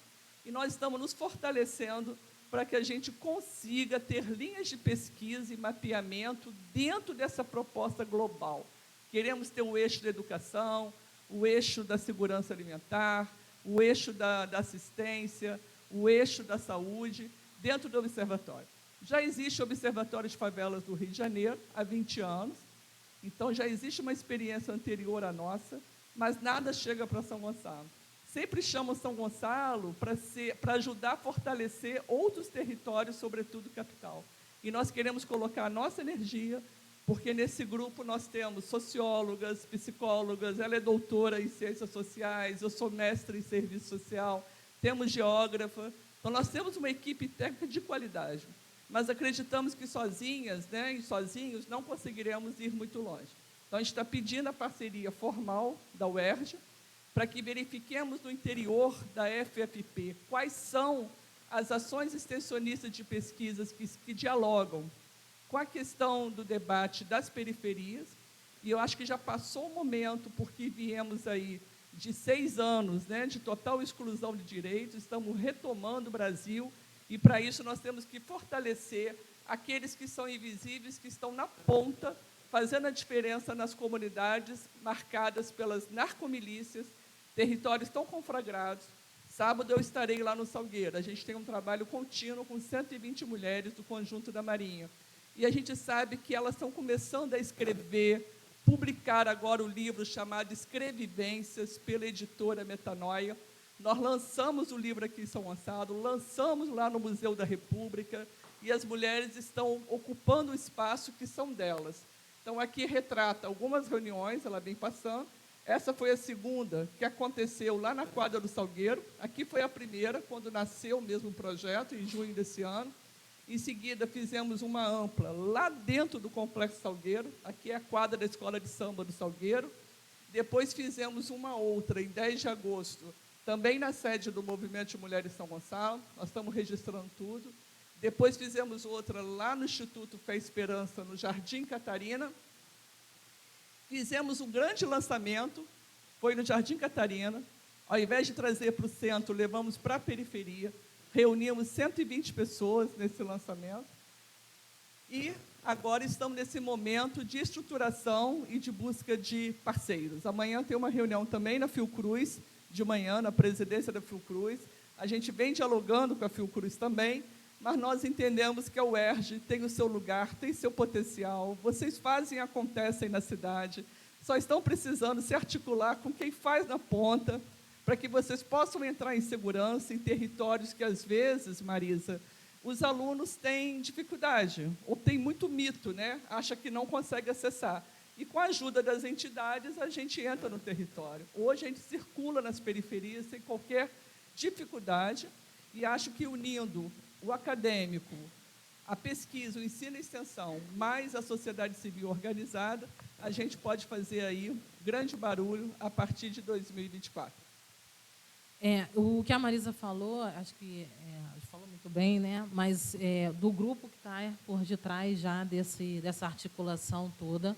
e nós estamos nos fortalecendo para que a gente consiga ter linhas de pesquisa e mapeamento dentro dessa proposta global. Queremos ter um eixo da educação, o eixo da segurança alimentar, o eixo da assistência, o eixo da saúde, dentro do observatório. Já existe o Observatório de Favelas do Rio de Janeiro, há 20 anos, então já existe uma experiência anterior à nossa, mas nada chega para São Gonçalo. Sempre chamam São Gonçalo para ajudar a fortalecer outros territórios, sobretudo capital. E nós queremos colocar a nossa energia, porque nesse grupo nós temos sociólogas, psicólogas, ela é doutora em ciências sociais, eu sou mestre em serviço social, temos geógrafa. Então, nós temos uma equipe técnica de qualidade, mas acreditamos que sozinhas, né, e sozinhos, não conseguiremos ir muito longe. Então, a gente está pedindo a parceria formal da UERJ para que verifiquemos no interior da FFP quais são as ações extensionistas de pesquisas que dialogam com a questão do debate das periferias, e eu acho que já passou o momento, porque viemos aí de 6 anos, né, de total exclusão de direitos, estamos retomando o Brasil, e para isso nós temos que fortalecer aqueles que são invisíveis, que estão na ponta, fazendo a diferença nas comunidades marcadas pelas narcomilícias, territórios tão conflagrados. Sábado eu estarei lá no Salgueiro, a gente tem um trabalho contínuo com 120 mulheres do conjunto da Marinha, e a gente sabe que elas estão começando a escrever, publicar agora o livro chamado Escrevivências, pela editora Metanoia. Nós lançamos o livro aqui em São Gonçalo, lançamos lá no Museu da República, e as mulheres estão ocupando o espaço que são delas. Então, aqui retrata algumas reuniões, ela vem passando. Essa foi a segunda, que aconteceu lá na quadra do Salgueiro. Aqui foi a primeira, quando nasceu mesmo o projeto, em junho desse ano. Em seguida, fizemos uma ampla lá dentro do Complexo Salgueiro, aqui é a quadra da Escola de Samba do Salgueiro. Depois fizemos uma outra, em 10 de agosto, também na sede do Movimento de Mulheres São Gonçalo, nós estamos registrando tudo. Depois fizemos outra lá no Instituto Fé e Esperança, no Jardim Catarina. Fizemos um grande lançamento, foi no Jardim Catarina. Ao invés de trazer para o centro, levamos para a periferia. Reunimos 120 pessoas nesse lançamento. E agora estamos nesse momento de estruturação e de busca de parceiros. Amanhã tem uma reunião também na Fiocruz, de manhã, na presidência da Fiocruz. A gente vem dialogando com a Fiocruz também, mas nós entendemos que a UERJ tem o seu lugar, tem seu potencial. Vocês fazem e acontecem na cidade. Só estão precisando se articular com quem faz na ponta, para que vocês possam entrar em segurança em territórios que, às vezes, Marisa, os alunos têm dificuldade, ou têm muito mito, né? Acha que não consegue acessar. E, com a ajuda das entidades, a gente entra no território. Hoje, a gente circula nas periferias sem qualquer dificuldade, e acho que, unindo o acadêmico, a pesquisa, o ensino e a extensão, mais a sociedade civil organizada, a gente pode fazer aí um grande barulho a partir de 2024. O que a Marisa falou, acho que falou muito bem, né? Mas do grupo que está por detrás já dessa articulação toda,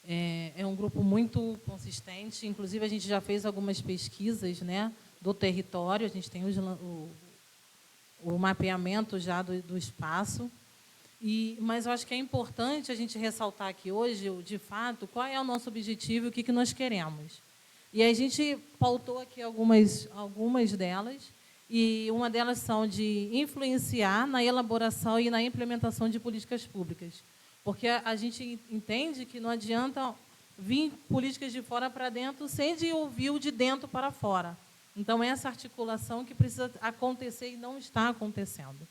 é um grupo muito consistente. Inclusive, a gente já fez algumas pesquisas, né, do território, a gente tem o mapeamento já do espaço. Mas eu acho que é importante a gente ressaltar aqui hoje, de fato, qual é o nosso objetivo e o que nós queremos. E a gente pautou aqui algumas delas, e uma delas são de influenciar na elaboração e na implementação de políticas públicas. Porque a gente entende que não adianta vir políticas de fora para dentro sem de ouvir o de dentro para fora. Então, essa articulação que precisa acontecer e não está acontecendo.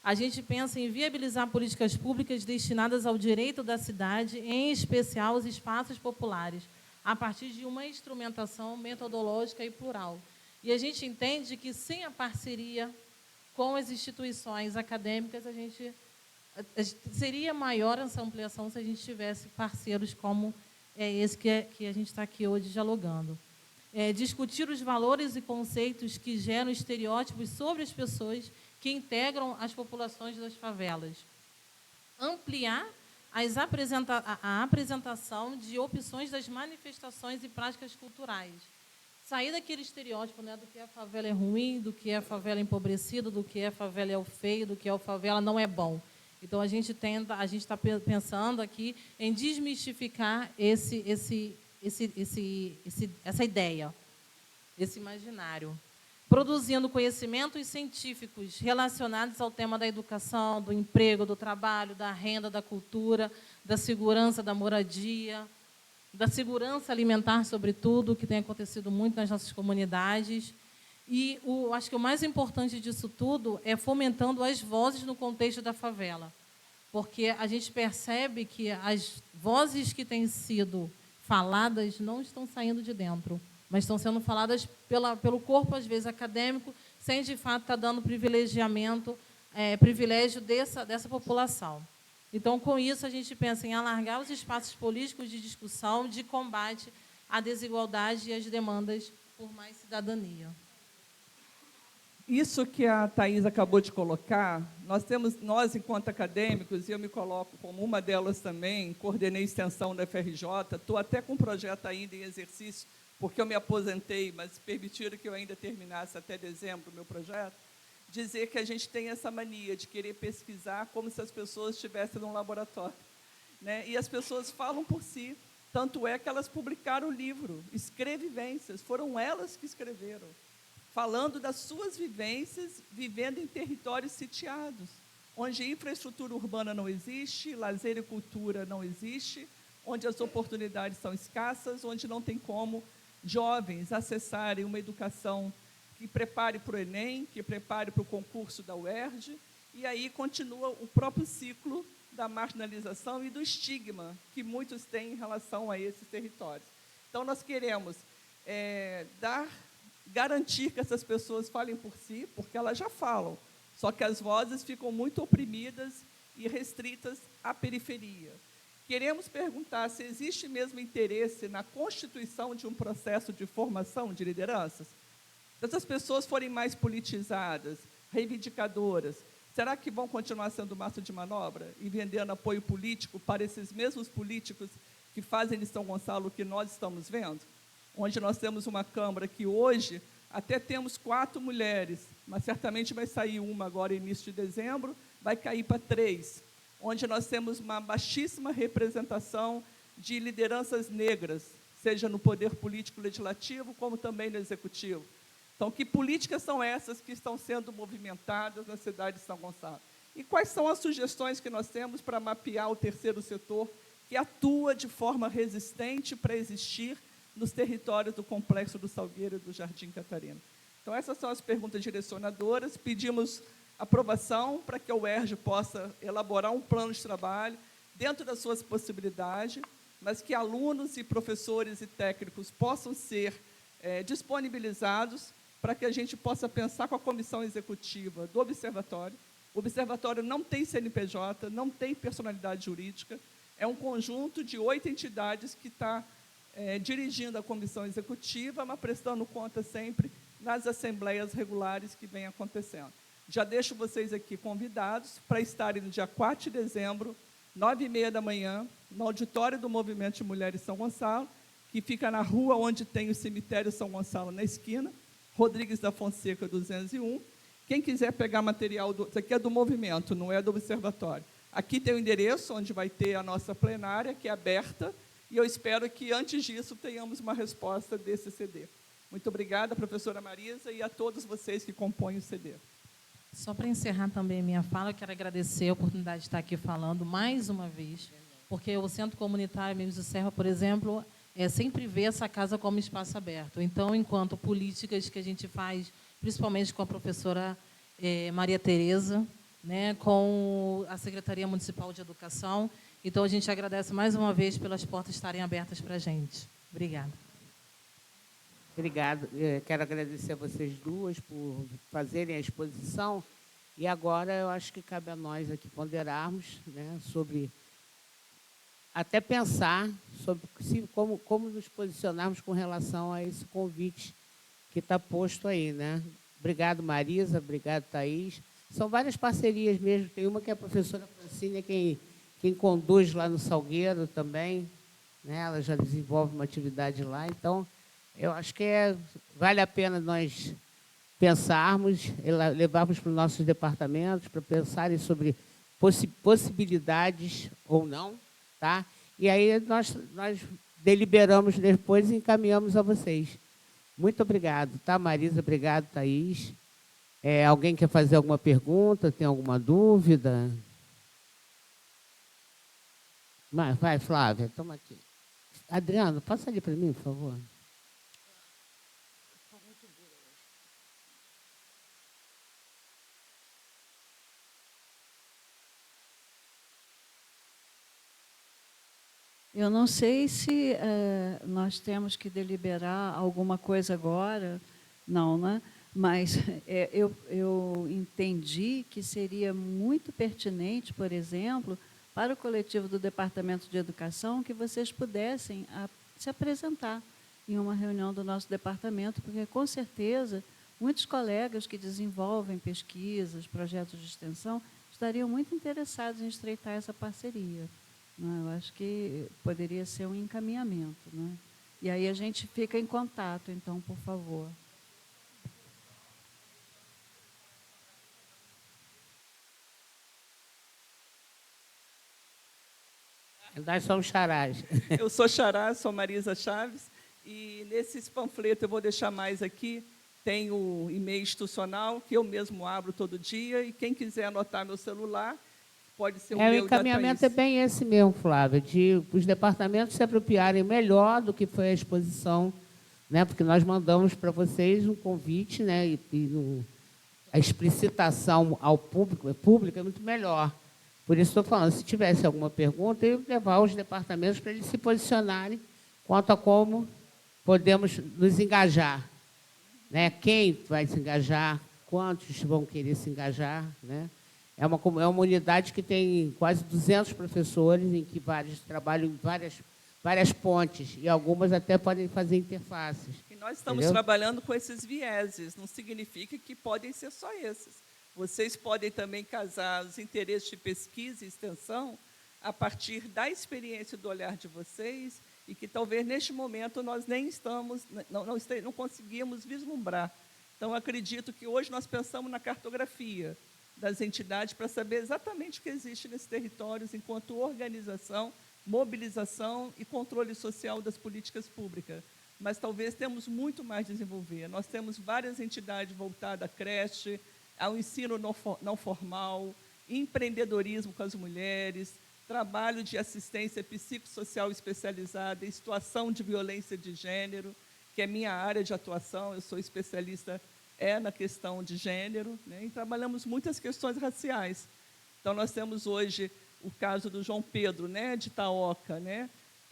A gente pensa em viabilizar políticas públicas destinadas ao direito da cidade, em especial os espaços populares, a partir de uma instrumentação metodológica e plural. E a gente entende que, sem a parceria com as instituições acadêmicas, seria maior essa ampliação se a gente tivesse parceiros como esse que a gente está aqui hoje dialogando. Discutir os valores e conceitos que geram estereótipos sobre as pessoas que integram as populações das favelas. Ampliar a apresentação de opções das manifestações e práticas culturais. Sair daquele estereótipo, né, do que a favela é ruim, do que a favela é empobrecida, do que a favela é o feio, do que a favela não é bom. Então, a gente está pensando aqui em desmistificar essa ideia, esse imaginário. Produzindo conhecimentos científicos relacionados ao tema da educação, do emprego, do trabalho, da renda, da cultura, da segurança, da moradia, da segurança alimentar, sobretudo, que tem acontecido muito nas nossas comunidades. E acho que o mais importante disso tudo é fomentando as vozes no contexto da favela, porque a gente percebe que as vozes que têm sido faladas não estão saindo de dentro, mas estão sendo faladas pelo corpo, às vezes, acadêmico, sem, de fato, estar dando privilégio dessa população. Então, com isso, a gente pensa em alargar os espaços políticos de discussão, de combate à desigualdade e às demandas por mais cidadania. Isso que a Thais acabou de colocar, nós, enquanto acadêmicos, e eu me coloco como uma delas também, coordenei extensão da FRJ, estou até com um projeto ainda em exercício, porque eu me aposentei, mas permitiram que eu ainda terminasse até dezembro o meu projeto, dizer que a gente tem essa mania de querer pesquisar como se as pessoas estivessem num laboratório, né? E as pessoas falam por si, tanto é que elas publicaram o livro, Escrevivências, foram elas que escreveram, falando das suas vivências, vivendo em territórios sitiados, onde infraestrutura urbana não existe, lazer e cultura não existe, onde as oportunidades são escassas, onde não tem como jovens acessarem uma educação que prepare para o Enem, que prepare para o concurso da UERJ, e aí continua o próprio ciclo da marginalização e do estigma que muitos têm em relação a esses territórios. Então, nós queremos garantir que essas pessoas falem por si, porque elas já falam. Só que as vozes ficam muito oprimidas e restritas à periferia. Queremos perguntar se existe mesmo interesse na constituição de um processo de formação de lideranças. Se essas pessoas forem mais politizadas, reivindicadoras, será que vão continuar sendo massa de manobra e vendendo apoio político para esses mesmos políticos que fazem de São Gonçalo o que nós estamos vendo? Onde nós temos uma Câmara que hoje até temos 4 mulheres, mas certamente vai sair uma agora, início de dezembro, vai cair para 3, onde nós temos uma baixíssima representação de lideranças negras, seja no poder político legislativo, como também no executivo. Então, que políticas são essas que estão sendo movimentadas na cidade de São Gonçalo? E quais são as sugestões que nós temos para mapear o terceiro setor que atua de forma resistente para existir nos territórios do Complexo do Salgueiro e do Jardim Catarina? Então, essas são as perguntas direcionadoras. Pedimos aprovação para que a UERJ possa elaborar um plano de trabalho dentro das suas possibilidades, mas que alunos e professores e técnicos possam ser disponibilizados para que a gente possa pensar com a comissão executiva do Observatório. O Observatório não tem CNPJ, não tem personalidade jurídica, é um conjunto de 8 entidades que está dirigindo a comissão executiva, mas prestando conta sempre nas assembleias regulares que vêm acontecendo. Já deixo vocês aqui convidados para estarem no dia 4 de dezembro, 9h30 da manhã, no auditório do Movimento de Mulheres São Gonçalo, que fica na rua onde tem o cemitério São Gonçalo, na esquina, Rodrigues da Fonseca, 201. Quem quiser pegar material, isso aqui é do movimento, não é do observatório. Aqui tem o endereço, onde vai ter a nossa plenária, que é aberta, e eu espero que, antes disso, tenhamos uma resposta desse CD. Muito obrigada, professora Marisa, e a todos vocês que compõem o CD. Só para encerrar também a minha fala, eu quero agradecer a oportunidade de estar aqui falando mais uma vez, porque o Centro Comunitário Amigos do Serpa, por exemplo, sempre vê essa casa como espaço aberto. Então, enquanto políticas que a gente faz, principalmente com a professora Maria Tereza, né, com a Secretaria Municipal de Educação, então a gente agradece mais uma vez pelas portas estarem abertas para a gente. Obrigada. Obrigado. Quero agradecer a vocês duas por fazerem a exposição. E agora eu acho que cabe a nós aqui ponderarmos, né, sobre... até pensar sobre como nos posicionarmos com relação a esse convite que está posto aí, né? Obrigado, Marisa. Obrigado, Thaís. São várias parcerias mesmo. Tem uma que é a professora Francine, quem conduz lá no Salgueiro também, né? Ela já desenvolve uma atividade lá. Então, eu acho que vale a pena nós pensarmos, levarmos para os nossos departamentos, para pensarem sobre possibilidades ou não, tá? E aí nós deliberamos depois e encaminhamos a vocês. Muito obrigado, tá, Marisa? Obrigado, Thaís. Alguém quer fazer alguma pergunta? Tem alguma dúvida? Vai, Flávia, toma aqui. Adriano, passa ali para mim, por favor. Eu não sei se nós temos que deliberar alguma coisa agora, não, né? Mas eu entendi que seria muito pertinente, por exemplo, para o coletivo do Departamento de Educação, que vocês pudessem se apresentar em uma reunião do nosso departamento, porque, com certeza, muitos colegas que desenvolvem pesquisas, projetos de extensão, estariam muito interessados em estreitar essa parceria. Eu acho que poderia ser um encaminhamento, né? E aí a gente fica em contato, então, por favor. Nós somos Charás. Eu sou Chará, sou Marisa Chaves, e nesses panfletos, eu vou deixar mais aqui, tem o e-mail institucional, que eu mesmo abro todo dia, e quem quiser anotar meu celular, pode ser o meu. O encaminhamento é bem esse mesmo, Flávia, de os departamentos se apropriarem melhor do que foi a exposição, né, porque nós mandamos para vocês um convite, né, a explicitação ao público é muito melhor. Por isso estou falando, se tivesse alguma pergunta, eu levar os departamentos para eles se posicionarem quanto a como podemos nos engajar, né? Quem vai se engajar, quantos vão querer se engajar, né? É uma unidade que tem quase 200 professores, em que vários trabalham em várias pontes, e algumas até podem fazer interfaces. E nós estamos trabalhando com esses vieses, não significa que podem ser só esses. Vocês podem também casar os interesses de pesquisa e extensão a partir da experiência do olhar de vocês, e que talvez neste momento nós nem não conseguimos vislumbrar. Então, acredito que hoje nós pensamos na cartografia das entidades para saber exatamente o que existe nesses territórios enquanto organização, mobilização e controle social das políticas públicas. Mas talvez temos muito mais a desenvolver. Nós temos várias entidades voltadas à creche, ao ensino não formal, empreendedorismo com as mulheres, trabalho de assistência psicossocial especializada em situação de violência de gênero, que é minha área de atuação, eu sou especialista na questão de gênero, né? E trabalhamos muitas questões raciais. Então, nós temos hoje o caso do João Pedro, né, de Itaoca, né?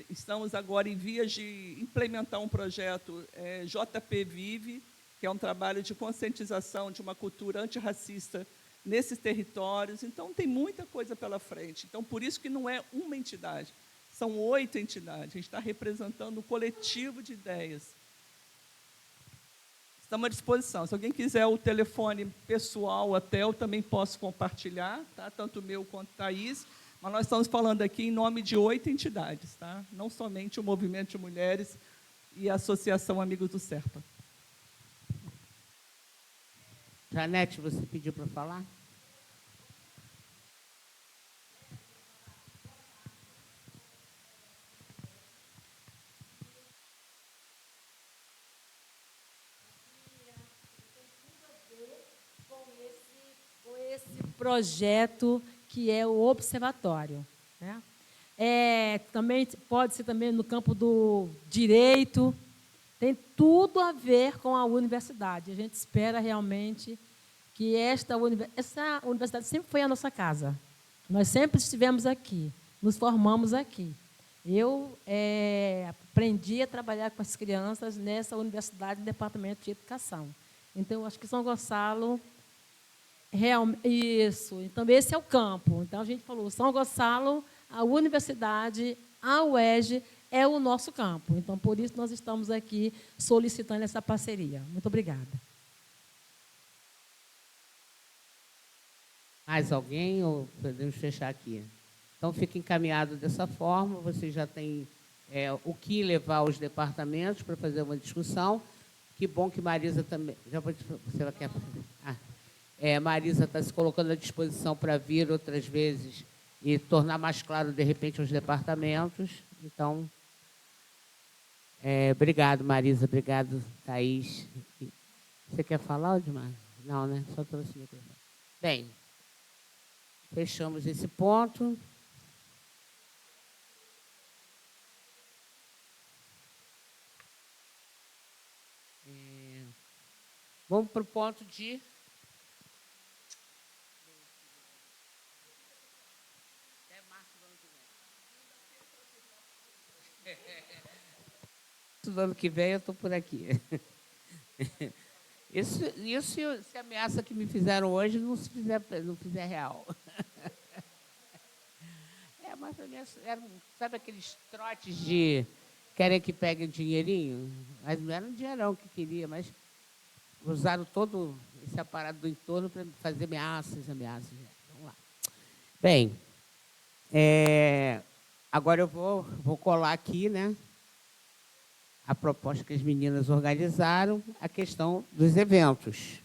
Estamos agora em vias de implementar um projeto JP Vive, que é um trabalho de conscientização de uma cultura antirracista nesses territórios. Então, tem muita coisa pela frente. Então, por isso que não é uma entidade, são 8 entidades. A gente está representando um coletivo de ideias. Estamos à disposição. Se alguém quiser o telefone pessoal até, eu também posso compartilhar, tá? Tanto o meu quanto a Thaís, mas nós estamos falando aqui em nome de 8 entidades, tá? Não somente o Movimento de Mulheres e a Associação Amigos do Serpa. Janete, você pediu para falar? Projeto que é o observatório, né? Também pode ser também no campo do direito, tem tudo a ver com a universidade. A gente espera realmente que essa universidade sempre foi a nossa casa. Nós sempre estivemos aqui, nos formamos aqui. Eu aprendi a trabalhar com as crianças nessa universidade, no departamento de educação. Então, eu acho que São Gonçalo isso. Então, esse é o campo. Então, a gente falou, São Gonçalo, a universidade, a UERJ é o nosso campo. Então, por isso, nós estamos aqui solicitando essa parceria. Muito obrigada. Mais alguém ou podemos fechar aqui? Então, fica encaminhado dessa forma. Você já tem o que levar aos departamentos para fazer uma discussão. Que bom que Marisa também... Você quer... Marisa está se colocando à disposição para vir outras vezes e tornar mais claro, de repente, os departamentos. Então, obrigado, Marisa. Obrigado, Thaís. Você quer falar, Odmar? Não, né? Só trouxe o microfone. Bem, fechamos esse ponto. Vamos para o ponto de... do ano que vem eu estou por aqui. Isso se a ameaça que me fizeram hoje não fizer real. Mas para mim eram, sabe aqueles trotes de querem que peguem dinheirinho? Mas não era um dinheirão que queria, mas usaram todo esse aparato do entorno para fazer ameaças. Vamos lá. Bem, agora eu vou colar aqui, né? A proposta que as meninas organizaram, a questão dos eventos.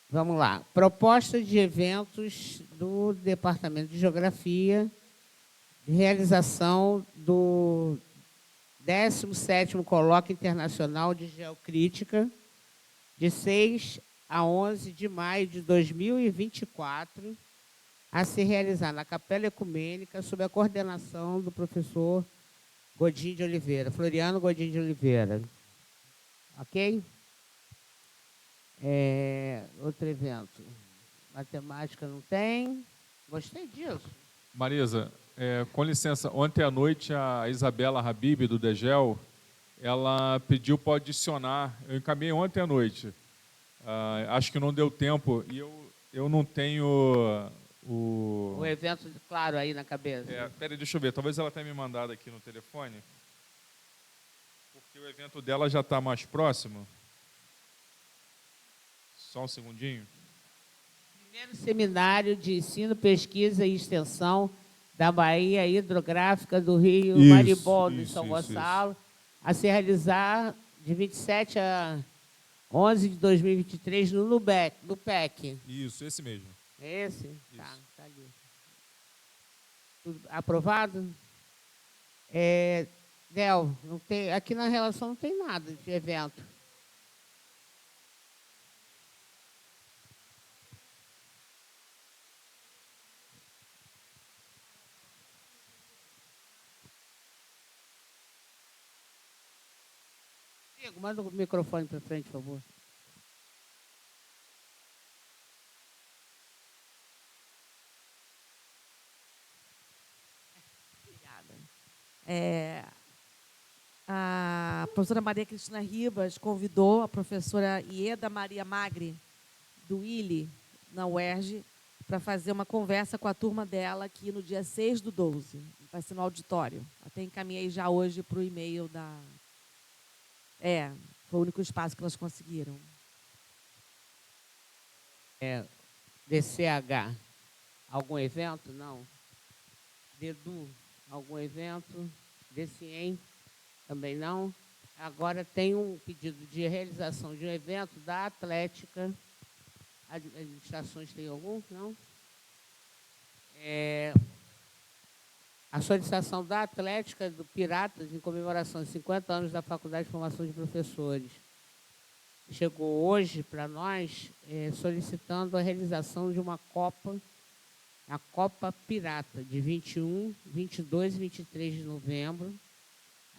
Vamos lá. Proposta de eventos do Departamento de Geografia, de realização do 17º Colóquio Internacional de Geocrítica, de 6 a 11 de maio de 2024, a se realizar na Capela Ecumênica, sob a coordenação do professor Godinho de Oliveira, Floriano Godinho de Oliveira. Ok? Outro evento. Matemática não tem. Gostei disso. Marisa, com licença, ontem à noite a Isabela Habib, do DEGEL, ela pediu para adicionar, eu encaminhei ontem à noite, Acho que não deu tempo e eu não tenho o evento claro aí na cabeça. Peraí, deixa eu ver. Talvez ela tenha me mandado aqui no telefone, porque o evento dela já está mais próximo. Só um segundinho. Primeiro seminário de ensino, pesquisa e extensão da Baía Hidrográfica do Rio Maribondo, em São Gonçalo, a se realizar de 27 a 11 de 2023 no PEC. Isso, esse mesmo. Esse? Tá ali. Tudo aprovado? Del, não tem, aqui na relação não tem nada de evento. Manda o microfone para frente, por favor. Obrigada. A professora Maria Cristina Ribas convidou a professora Ieda Maria Magri, do ILE, na UERJ, para fazer uma conversa com a turma dela aqui no dia 6/12. Vai ser no auditório. Até encaminhei já hoje para o e-mail da... foi o único espaço que elas conseguiram. DCH, algum evento? Não. DEDU, algum evento? DCIEM, também não. Agora tem um pedido de realização de um evento da Atlética. Administrações tem algum? Não? A solicitação da Atlética do Piratas em comemoração de 50 anos da Faculdade de Formação de Professores. Chegou hoje para nós solicitando a realização de uma Copa, a Copa Pirata, de 21, 22 e 23 de novembro,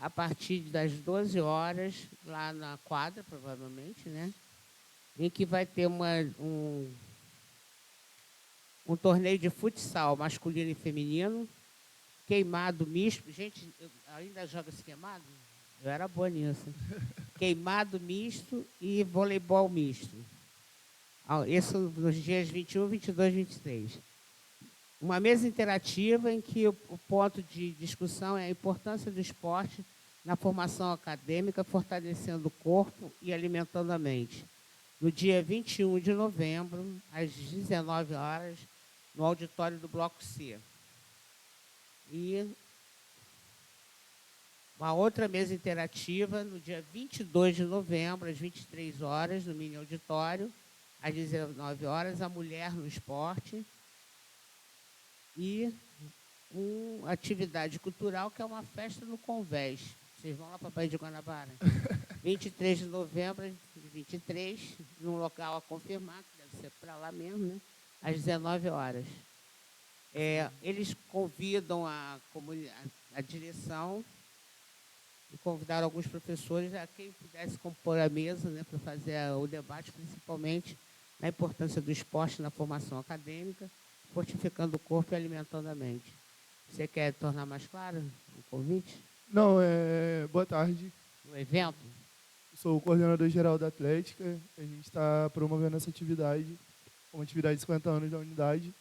a partir das 12 horas, lá na quadra, provavelmente, né? Em que vai ter um torneio de futsal masculino e feminino, queimado misto. Gente, ainda joga-se queimado? Eu era boa nisso. Queimado misto e voleibol misto. Isso nos dias 21, 22 e 23. Uma mesa interativa em que o ponto de discussão é a importância do esporte na formação acadêmica, fortalecendo o corpo e alimentando a mente. No dia 21 de novembro, às 19 horas, no auditório do Bloco C. E uma outra mesa interativa no dia 22 de novembro, às 23 horas, no mini auditório, às 19 horas, a mulher no esporte. E uma atividade cultural, que é uma festa no Convés. Vocês vão lá para a Baía de Guanabara? 23 de novembro, 23, num local a confirmar, que deve ser para lá mesmo, né? Às 19 horas. Eles convidam a direção e convidaram alguns professores a quem pudesse compor a mesa, né, para fazer o debate, principalmente na importância do esporte na formação acadêmica, fortificando o corpo e alimentando a mente. Você quer tornar mais claro o convite? Não, boa tarde. O evento? Sou o coordenador-geral da Atlética. A gente está promovendo essa atividade, uma atividade de 50 anos da unidade.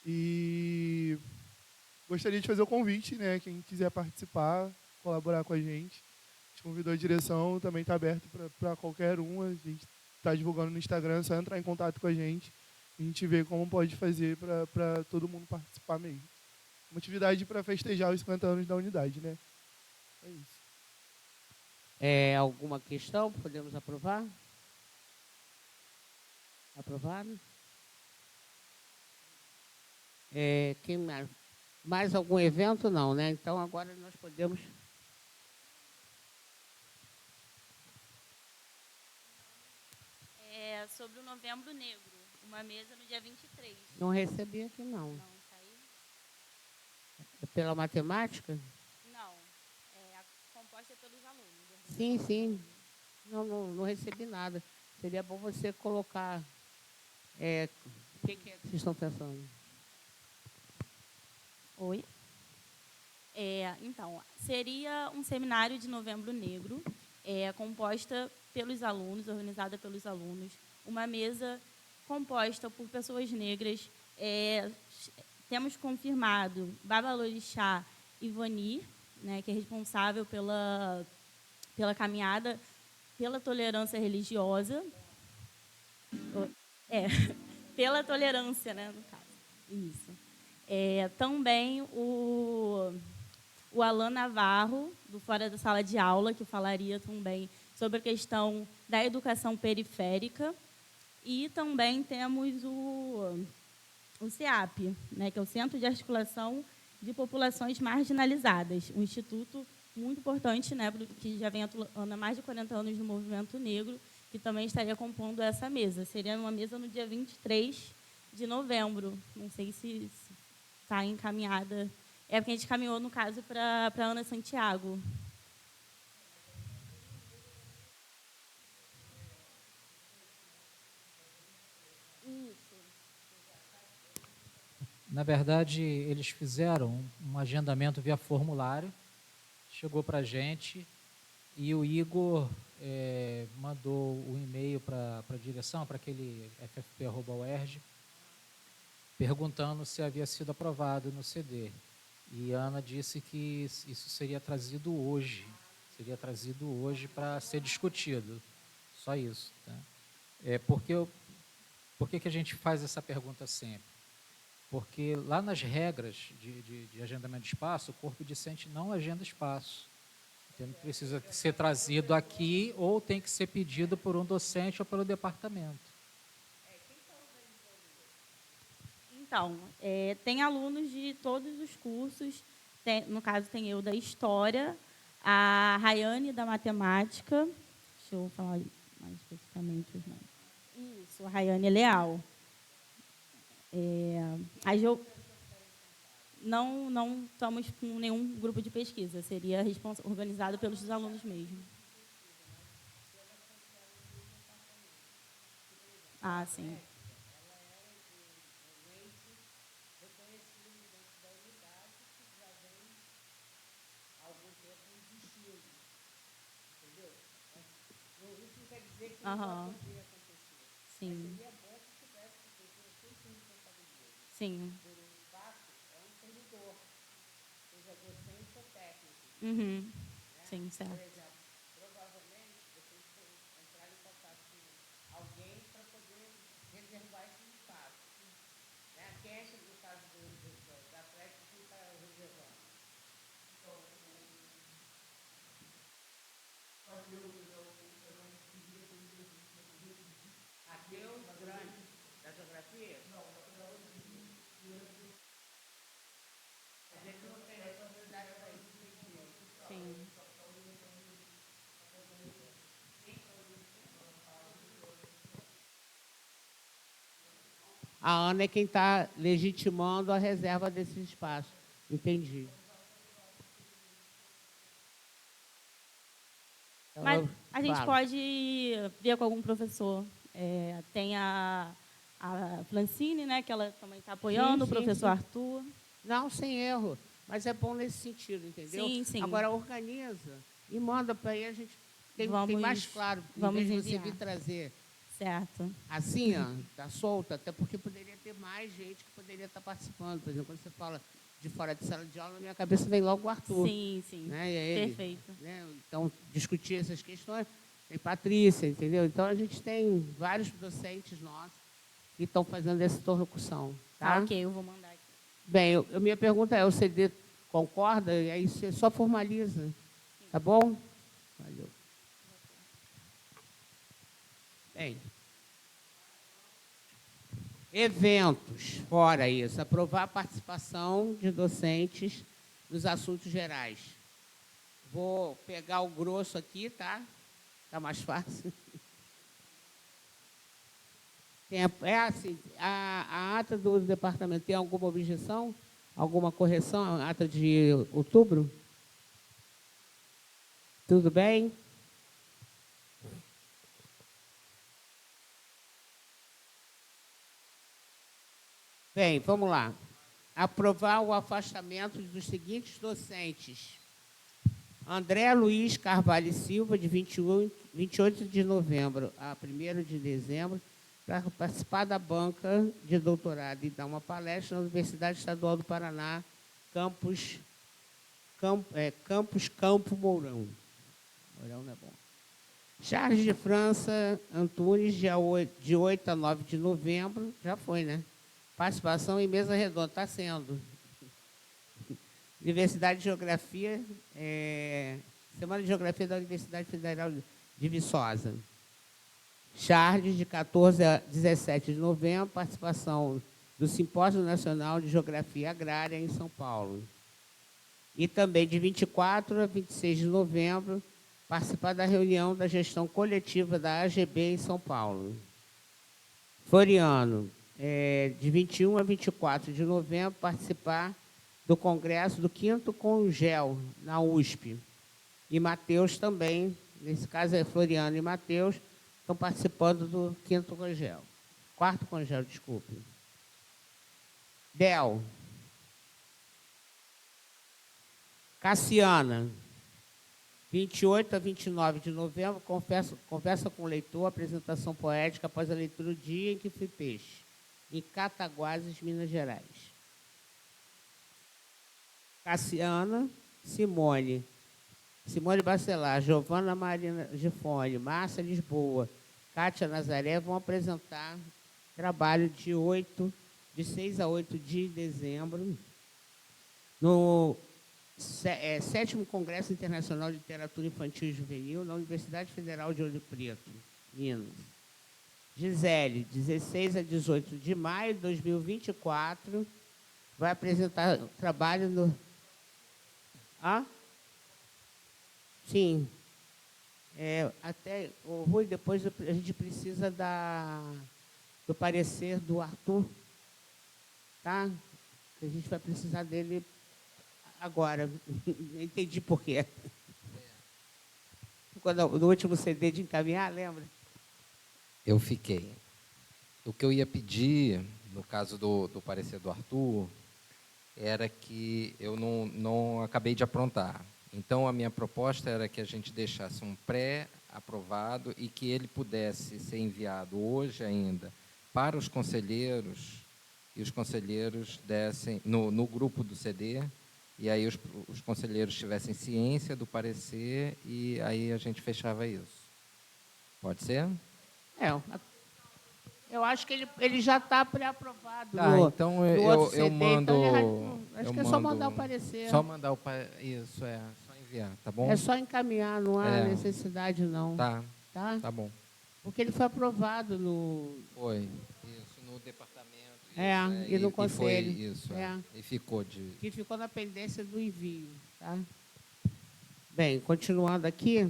E gostaria de fazer o convite, né? Quem quiser participar, colaborar com a gente. A gente convidou a direção, também está aberto para qualquer um. A gente está divulgando no Instagram, é só entrar em contato com a gente. A gente vê como pode fazer para todo mundo participar mesmo. Uma atividade para festejar os 50 anos da unidade, né? É isso. Alguma questão? Podemos aprovar? Aprovado? Quem mais algum evento? Não, né? Então, agora nós podemos... Sobre o Novembro Negro, uma mesa no dia 23. Não recebi aqui, não. Não, tá aí? É pela matemática? Não, composta pelos alunos. Sim, sim. Não recebi nada. Seria bom você colocar... o que vocês estão pensando? Oi? Então, seria um seminário de Novembro Negro, composta pelos alunos, organizada pelos alunos, uma mesa composta por pessoas negras. Temos confirmado Babalorixá Ivani, né, que é responsável pela caminhada pela tolerância religiosa. Pela tolerância, né, no caso. Isso. Também o Alan Navarro, do Fora da Sala de Aula, que falaria também sobre a questão da educação periférica. E também temos o CEAP, né, que é o Centro de Articulação de Populações Marginalizadas, um instituto muito importante, né, que já vem atuando há mais de 40 anos no movimento negro, que também estaria compondo essa mesa. Seria uma mesa no dia 23 de novembro. Não sei se está encaminhada. É porque a gente caminhou, no caso, para Ana Santiago. Na verdade, eles fizeram um agendamento via formulário, chegou para a gente, e o Igor mandou o e-mail para a direção, para aquele ffp@uerj, perguntando se havia sido aprovado no CD. E a Ana disse que isso seria trazido hoje para ser discutido. Só isso. Tá? Por que a gente faz essa pergunta sempre? Porque lá nas regras de agendamento de espaço, o corpo discente não agenda espaço. Então, precisa ser trazido aqui ou tem que ser pedido por um docente ou pelo departamento. Então, tem alunos de todos os cursos. No caso, tem eu da História, a Rayane da Matemática. Deixa eu falar mais especificamente os nomes. Isso, a Rayane Leal. Não estamos com nenhum grupo de pesquisa, seria organizado pelos alunos mesmo. Ah, sim. Aham. Sim. Sim. Uhum. Sim, certo. Por exemplo, provavelmente vocês entraram em contato com alguém para poder reservar esse espaço. Né? Quem é que, no caso da Atlético, quem está reservando? Adeus, grande, da geografia? Não, a gente não tem responsabilidade para isso. Sim. A Ana é quem está legitimando a reserva desse espaço. Entendi. Então, mas a gente pode ver com algum professor. Tem a Francine, né, que ela também está apoiando, sim, o professor Arthur. Não, sem erro. Mas é bom nesse sentido, entendeu? Sim, sim. Agora, organiza e manda para aí, a gente tem mais claro. Vamos em vez de enviar. você vir trazer. Certo. Assim, ó, está solta, até porque poderia ter mais gente que poderia estar participando. Por exemplo, quando você fala de fora de sala de aula, na minha cabeça vem logo o Arthur. Sim, sim. Né? E é ele, perfeito. Né? Então, discutir essas questões. Tem Patrícia, entendeu? Então, a gente tem vários docentes nossos que estão fazendo essa interlocução. Tá? Ok, eu vou mandar aqui. Bem, minha pergunta é, o CD concorda? E aí você só formaliza. Sim. Tá bom? Valeu. Bem, eventos, fora isso, aprovar a participação de docentes nos assuntos gerais. Vou pegar o grosso aqui, tá? Tá mais fácil. Assim, a ata do departamento tem alguma objeção? Alguma correção? A ata de outubro? Tudo bem? Bem, vamos lá. Aprovar o afastamento dos seguintes docentes. André Luiz Carvalho Silva, de 28 de novembro a 1º de dezembro, para participar da banca de doutorado e dar uma palestra na Universidade Estadual do Paraná, Campus Campo Mourão. Mourão não é bom. Charles de França Antunes, de 8 a 9 de novembro, já foi, né? Participação em mesa redonda, está sendo. Universidade de Geografia, Semana de Geografia da Universidade Federal de Viçosa. Charles, de 14 a 17 de novembro, participação do Simpósio Nacional de Geografia Agrária em São Paulo. E também de 24 a 26 de novembro, participar da reunião da gestão coletiva da AGB em São Paulo. Floriano, de 21 a 24 de novembro, participar do congresso do 5º Congel, na USP. E Mateus também, nesse caso é Floriano e Mateus, estão participando do 5º Congel. 4º Congel, desculpe. Del. Cassiana, 28 a 29 de novembro, conversa com o leitor, apresentação poética após a leitura do dia em que fui peixe, em Cataguases, Minas Gerais. Cassiana, Simone Bacelar, Giovana Marina Gifone, Márcia Lisboa, Cátia Nazaré vão apresentar trabalho de 6 a 8 de dezembro, no 7º Congresso Internacional de Literatura Infantil e Juvenil, na Universidade Federal de Ouro Preto, Minas. Gisele, 16 a 18 de maio de 2024, vai apresentar trabalho no... Sim. Até o Rui, depois a gente precisa do parecer do Arthur, tá? A gente vai precisar dele agora. Entendi por quê. No último CD de encaminhar, lembra? Eu fiquei. O que eu ia pedir, no caso do parecer do Arthur, era que eu não acabei de aprontar. Então, a minha proposta era que a gente deixasse um pré-aprovado e que ele pudesse ser enviado hoje ainda para os conselheiros, e os conselheiros dessem, no grupo do CD, e aí os conselheiros tivessem ciência do parecer, e aí a gente fechava isso. Pode ser? Eu acho que ele já está pré-aprovado. Tá, então eu mando... Então acho que é só mandar o parecer. Só mandar isso, só enviar, tá bom? É só encaminhar, não há necessidade, não. Tá, tá bom. Porque ele foi aprovado no... Foi, isso, no departamento. E no conselho. E foi isso, e ficou de... Que ficou na pendência do envio, tá? Bem, continuando aqui...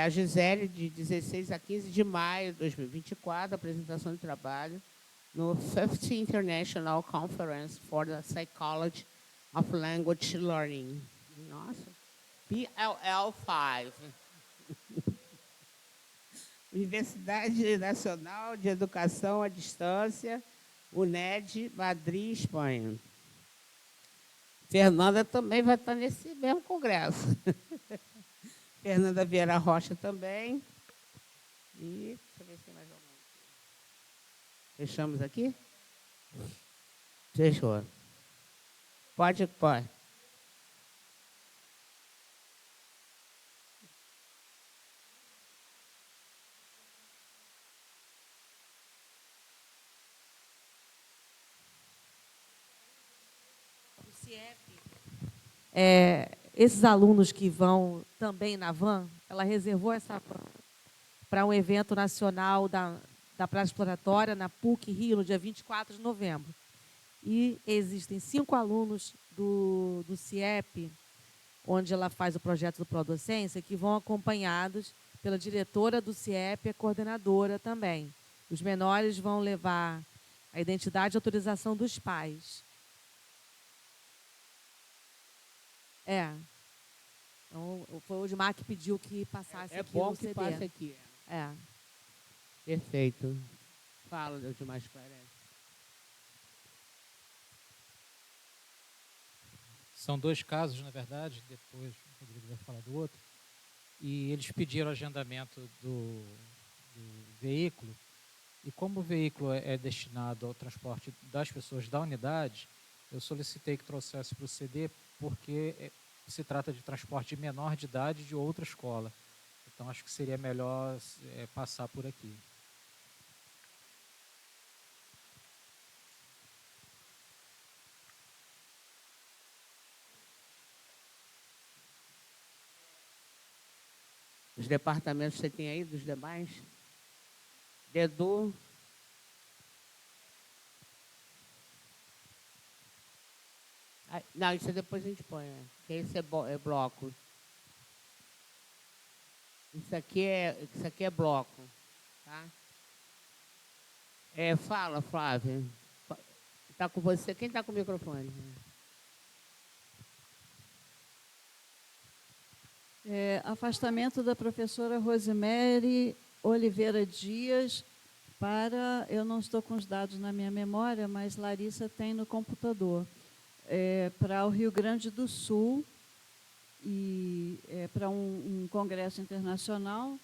a Gisele, de 16 a 15 de maio de 2024, apresentação de trabalho no 50th International Conference for the Psychology of Language Learning. Nossa, PLL5. Universidade Nacional de Educação à Distância, UNED, Madrid, Espanha. Fernanda também vai estar nesse mesmo congresso. Fernanda Vieira Rocha também. E deixa eu ver se tem mais algum. Fechamos aqui? Fechou. Pode. O CIEP, esses alunos que vão também na van, ela reservou essa van para um evento nacional da Praça Exploratória, na PUC Rio, no dia 24 de novembro. E existem 5 alunos do CIEP, onde ela faz o projeto do Prodocência, que vão acompanhados pela diretora do CIEP e a coordenadora também. Os menores vão levar a identidade e autorização dos pais. Então, foi o Odmar que pediu que passasse aqui no CD. É bom que passe aqui. Perfeito. Fala, Odmar, esclarece. São 2 casos, na verdade, depois o Rodrigo vai falar do outro. E eles pediram agendamento do veículo E como o veículo é destinado ao transporte das pessoas da unidade, eu solicitei que trouxesse para o CD porque se trata de transporte de menor de idade de outra escola. Então, acho que seria melhor passar por aqui. Os departamentos você tem aí dos demais? Dedu. Não, isso depois a gente põe, né? Porque esse é bloco. Isso aqui é bloco, tá? Fala, Flávia. Está com você? Quem está com o microfone? Afastamento da professora Rosemary Oliveira Dias para, eu não estou com os dados na minha memória, mas Larissa tem no computador, para o Rio Grande do Sul, e para um congresso internacional,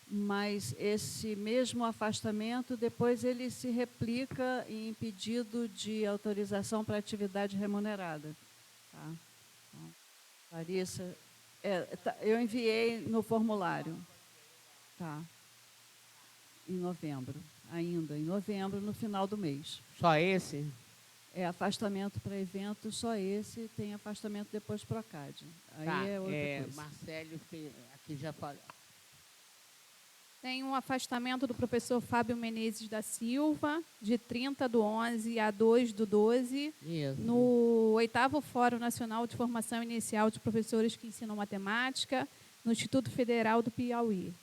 mas esse mesmo afastamento, depois ele se replica em pedido de autorização para atividade remunerada. Tá? Então, Larissa, eu enviei no formulário. Tá. Em novembro, ainda em novembro, no final do mês. Só esse? Afastamento para evento, só esse, tem afastamento depois para o CAD. Aí tá, é outra coisa. Marcelo, aqui já falou. Tem um afastamento do professor Fábio Menezes da Silva, de 30/11 a 2/12, no 8º Fórum Nacional de Formação Inicial de Professores que Ensinam Matemática, no Instituto Federal do Piauí.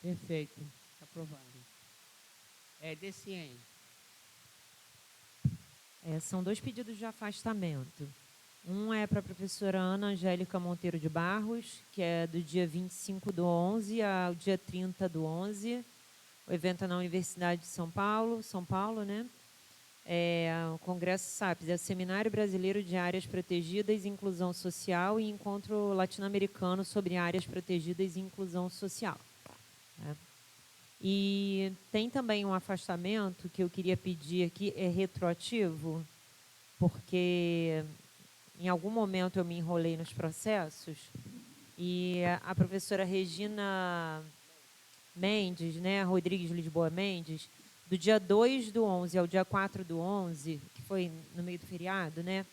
Perfeito, está aprovado. Decien. São 2 pedidos de afastamento. Um é para a professora Ana Angélica Monteiro de Barros, que é do dia 25/11 ao dia 30/11. O evento é na Universidade de São Paulo, né? O Congresso SAPS, o Seminário Brasileiro de Áreas Protegidas e Inclusão Social e Encontro Latino-Americano sobre Áreas Protegidas e Inclusão Social. E tem também um afastamento que eu queria pedir aqui, retroativo, porque em algum momento eu me enrolei nos processos e a professora Regina Mendes, né, Rodrigues Lisboa Mendes, do dia 2/11 ao dia 4/11, que foi no meio do feriado, né,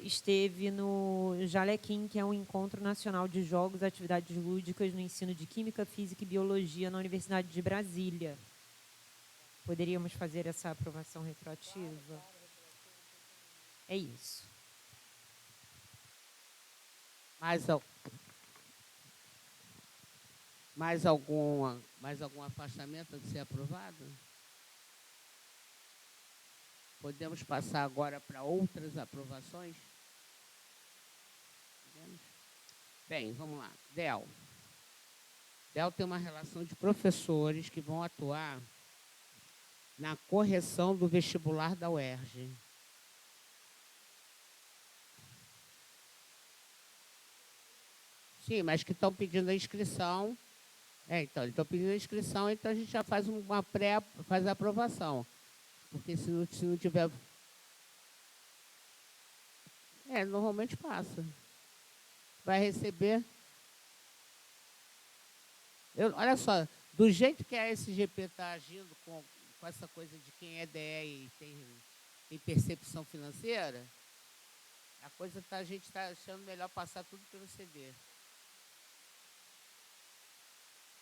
esteve no Jalequim, que é um encontro nacional de jogos e atividades lúdicas no ensino de Química, Física e Biologia na Universidade de Brasília. Poderíamos fazer essa aprovação retroativa? É isso. Mais algum afastamento a ser aprovado? Podemos passar agora para outras aprovações? Bem, vamos lá. DEL. DEL tem uma relação de professores que vão atuar na correção do vestibular da UERJ. Sim, mas que estão pedindo a inscrição. Então, eles estão pedindo a inscrição, então a gente já faz faz a aprovação. Porque se não tiver... normalmente passa. Vai receber... olha só, do jeito que a SGP está agindo com essa coisa de quem é DE e tem percepção financeira, a gente está achando melhor passar tudo pelo CD.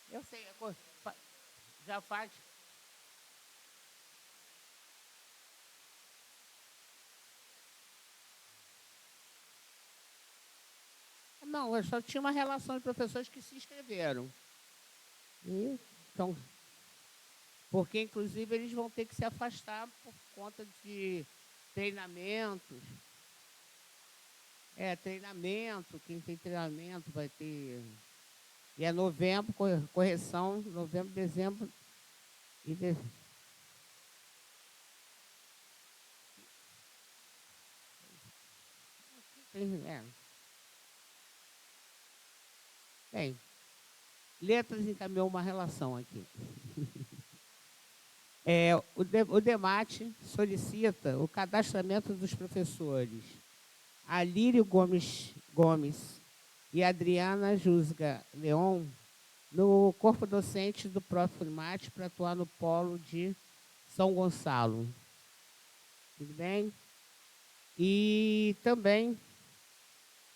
Eu sei, já faz... Não, eu só tinha uma relação de professores que se inscreveram. Então, porque, inclusive, eles vão ter que se afastar por conta de treinamentos. Treinamento, quem tem treinamento vai ter... E é novembro, correção, novembro, dezembro e dezembro. Bem, letras encaminhou uma relação aqui. O DEMAT solicita o cadastramento dos professores Alírio Gomes e Adriana Jusga Leon no corpo docente do Profimate para atuar no polo de São Gonçalo. Tudo bem? E também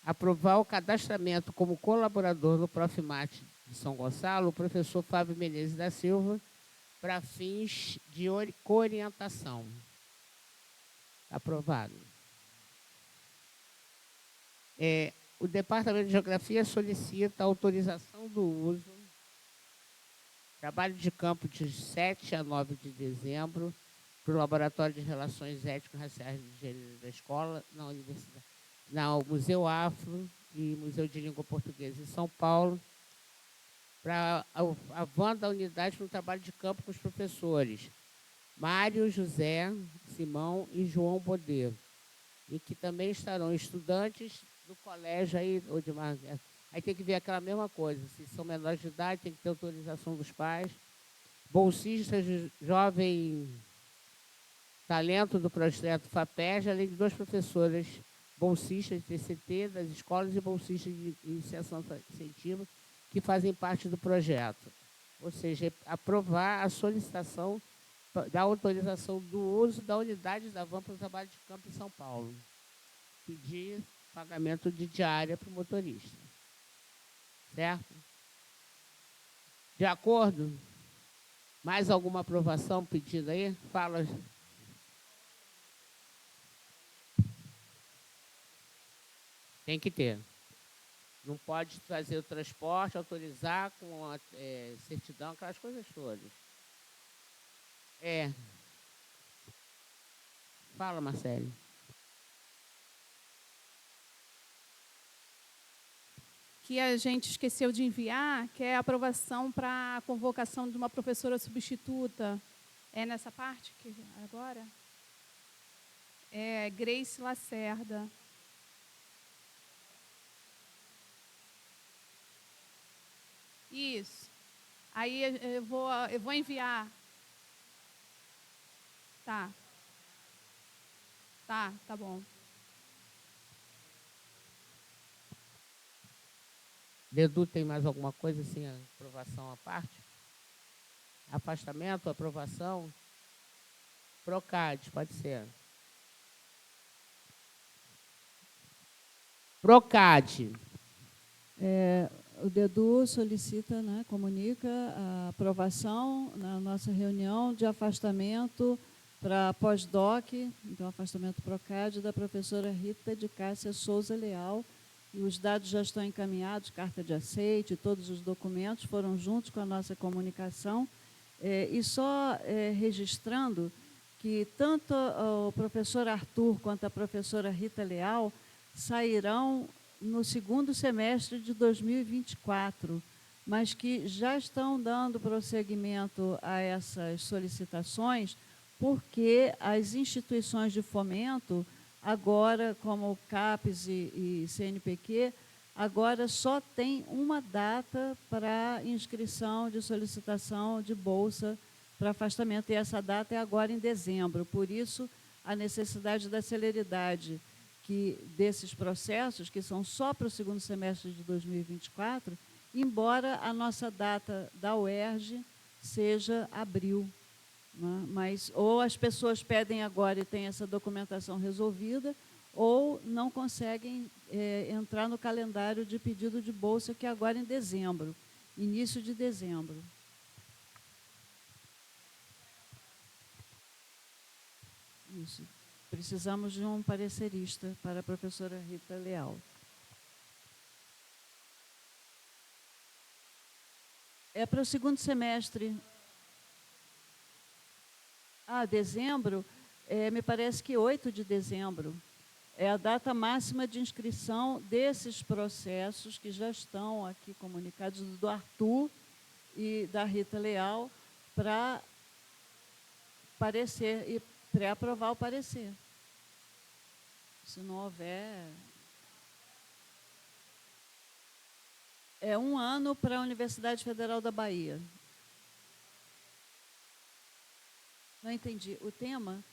aprovar o cadastramento como colaborador no Profimate de São Gonçalo o professor Fábio Menezes da Silva para fins de coorientação. Aprovado. O Departamento de Geografia solicita a autorização do uso, trabalho de campo de 7 a 9 de dezembro, para o Laboratório de Relações Étnico-Raciais de Gênero da Escola, na Universidade, no Museu Afro e Museu de Língua Portuguesa em São Paulo, para a van da unidade no trabalho de campo com os professores Mário, José, Simão e João Bodê, e que também estarão estudantes do colégio aí, Odimar. Aí tem que ver aquela mesma coisa, se são menores de idade, tem que ter autorização dos pais, bolsistas, jovem talento do projeto FAPES, além de 2 professoras bolsistas de TCT das escolas e bolsistas de iniciação científica que fazem parte do projeto. Ou seja, aprovar a solicitação da autorização do uso da unidade da van para o trabalho de campo em São Paulo. Pedir pagamento de diária para o motorista. Certo? De acordo? Mais alguma aprovação pedida aí? Fala. Tem que ter. Não pode fazer o transporte, autorizar com a certidão, aquelas coisas todas. Fala, Marcelo. Que a gente esqueceu de enviar, que é a aprovação para a convocação de uma professora substituta. É nessa parte que agora? É Grace Lacerda. Isso. Aí eu vou enviar. Tá. Tá bom. Dedu, tem mais alguma coisa assim, aprovação à parte? Afastamento, aprovação? Procad, pode ser. Procad. O DEDU solicita, né, comunica a aprovação na nossa reunião de afastamento para pós-doc, então afastamento Procad, da professora Rita de Cássia Souza Leal, e os dados já estão encaminhados, carta de aceite, todos os documentos foram juntos com a nossa comunicação, e só registrando que tanto o professor Arthur quanto a professora Rita Leal sairão no segundo semestre de 2024, mas que já estão dando prosseguimento a essas solicitações, porque as instituições de fomento, agora, como o CAPES e CNPq, agora só tem uma data para inscrição de solicitação de bolsa para afastamento, e essa data é agora em dezembro. Por isso, a necessidade da celeridade desses processos, que são só para o segundo semestre de 2024, embora a nossa data da UERJ seja abril. Né? Mas ou as pessoas pedem agora e têm essa documentação resolvida, ou não conseguem entrar no calendário de pedido de bolsa, que é agora em dezembro, início de dezembro. Isso. Precisamos de um parecerista para a professora Rita Leal. É para o segundo semestre. Dezembro, me parece que 8 de dezembro. É a data máxima de inscrição desses processos que já estão aqui comunicados, do Arthur e da Rita Leal, para parecer e pré-aprovar o parecer. Se não houver... É 1 ano para a Universidade Federal da Bahia. Não entendi. O tema?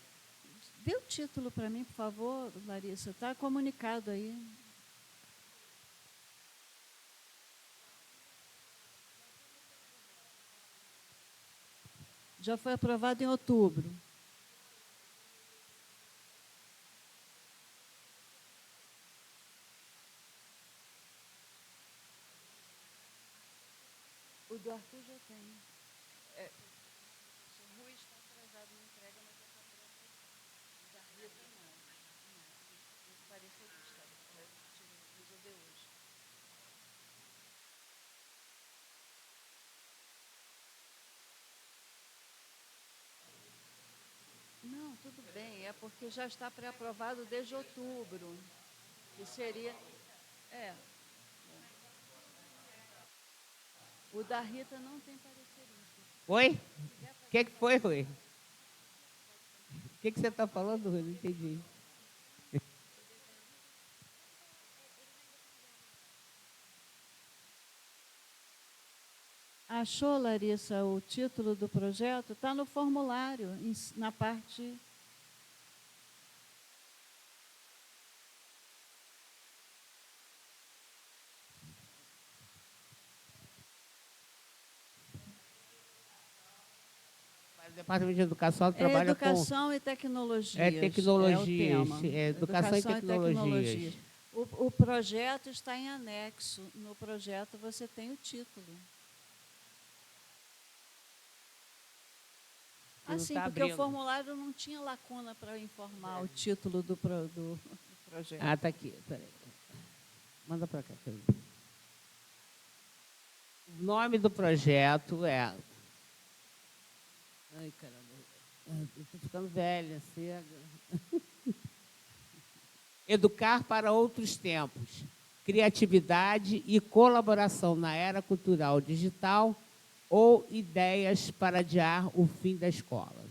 Dê o título para mim, por favor, Larissa. Está comunicado aí. Já foi aprovado em outubro. O do Arthur já tem. O Rui está atrasado na entrega, mas já está pronto. O da Rita não. O parecerista. Vai resolver hoje. Não, tudo bem. É porque já está pré-aprovado desde outubro. Que seria... O da Rita não tem parecerista. Oi? O que foi, Rui? O que você está falando, Rui? Não entendi. Achou, Larissa, o título do projeto? Está no formulário, na parte... O Departamento de Educação trabalha Educação e Tecnologias. Tecnologias. É o tema. Educação e Tecnologias. O projeto está em anexo. No projeto você tem o título. Assim, porque o formulário não tinha lacuna para informar o título do projeto. Ah, está aqui. Peraí. Manda para cá. O nome do projeto é... Ai, caramba. Eu estou ficando velha, cega. Educar para outros tempos. Criatividade e colaboração na era cultural digital ou ideias para adiar o fim da escola.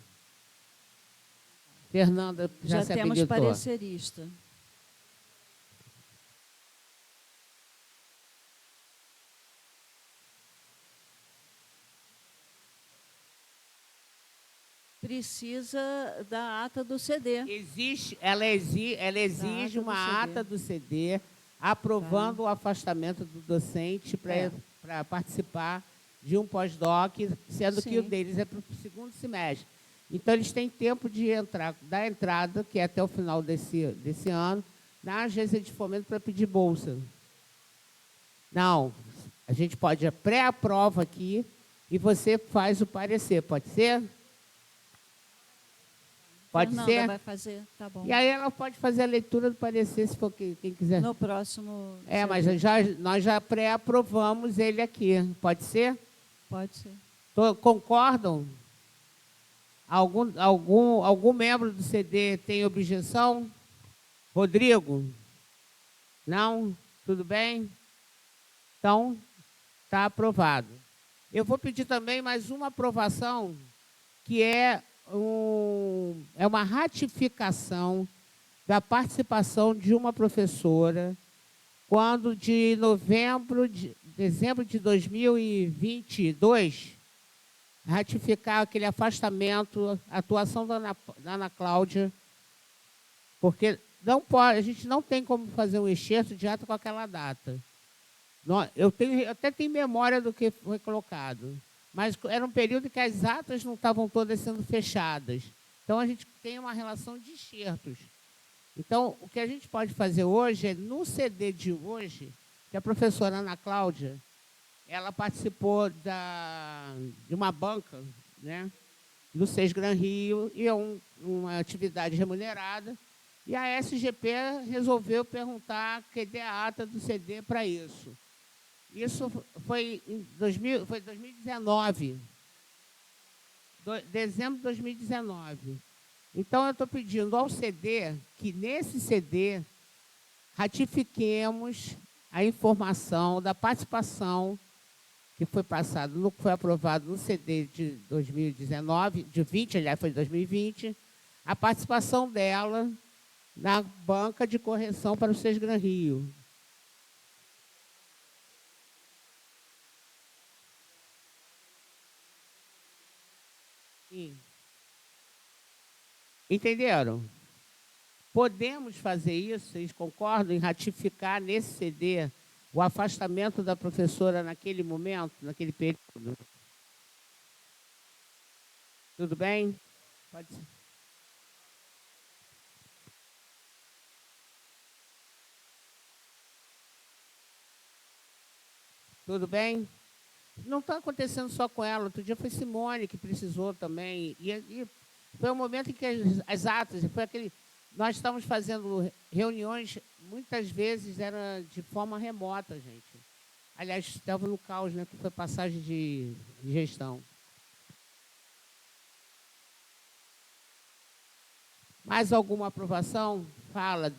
Fernanda, já se habilitou. Já temos parecerista. Precisa da ata do CD. Ela exige uma ata do CD aprovando o afastamento do docente para participar de um pós-doc, sendo que o deles é para o segundo semestre. Então, eles têm tempo de dar entrada, que é até o final desse ano, na agência de fomento para pedir bolsa. Não, a gente pode pré-aprova aqui e você faz o parecer, pode ser? Pode ser? Vai fazer, tá bom. E aí ela pode fazer a leitura do parecer, se for quem quiser. No próximo... Mas nós já pré-aprovamos ele aqui. Pode ser? Pode ser. Concordam? Algum membro do CD tem objeção? Rodrigo? Não? Tudo bem? Então, está aprovado. Eu vou pedir também mais uma aprovação, que é uma ratificação da participação de uma professora quando de dezembro de 2022, ratificar aquele afastamento, a atuação da Ana Cláudia, porque não pode, a gente não tem como fazer um excerto de ata com aquela data. Eu até tenho memória do que foi colocado, mas era um período que as atas não estavam todas sendo fechadas. Então, a gente tem uma relação de excertos. Então, o que a gente pode fazer hoje é, no CD de hoje, que a professora Ana Cláudia, ela participou de uma banca, né, do SES Gran Rio, e é uma atividade remunerada, e a SGP resolveu perguntar cadê a ata do CD para isso. Isso foi em 2019, dezembro de 2019. Então, eu estou pedindo ao CD que, nesse CD, ratifiquemos a informação da participação que foi passado, foi aprovado no CD de 2019, de 20, aliás, foi de 2020, a participação dela na banca de correção para o SES Gran Rio. Sim. Entenderam? Podemos fazer isso, vocês concordam em ratificar nesse CD o afastamento da professora naquele momento, naquele período? Tudo bem? Pode ser. Tudo bem? Não está acontecendo só com ela. Outro dia foi Simone que precisou também. E foi um momento em que as atas, foi aquele. Nós estamos fazendo reuniões, muitas vezes era de forma remota, gente. Aliás, estava no caos, né? Que foi passagem de gestão. Mais alguma aprovação? Fala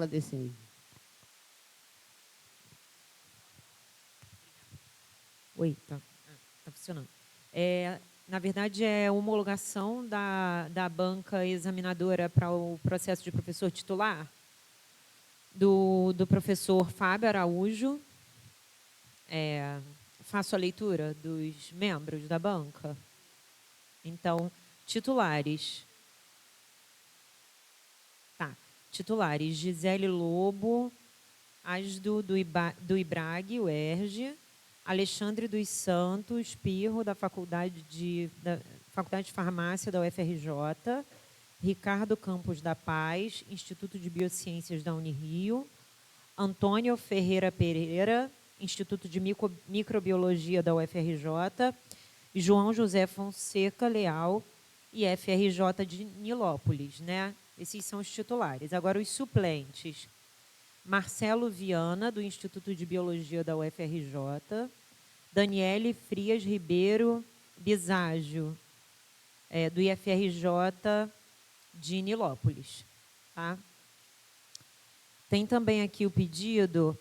desse aí. Oi, tá funcionando. Na verdade, é homologação da banca examinadora para o processo de professor titular do professor Fábio Araújo. Faço a leitura dos membros da banca. Então, titulares. Titulares: Gisele Lobo, Asdo do IBRAG, UERJ, Alexandre dos Santos Pirro, da Faculdade de Farmácia da UFRJ, Ricardo Campos da Paz, Instituto de Biociências da Unirio, Antônio Ferreira Pereira, Instituto de Microbiologia da UFRJ, João José Fonseca Leal, IFRJ de Nilópolis, né? Esses são os titulares. Agora, os suplentes: Marcelo Viana, do Instituto de Biologia da UFRJ, Daniele Frias Ribeiro Biságio, do IFRJ de Nilópolis. Tá? Tem também aqui o pedido,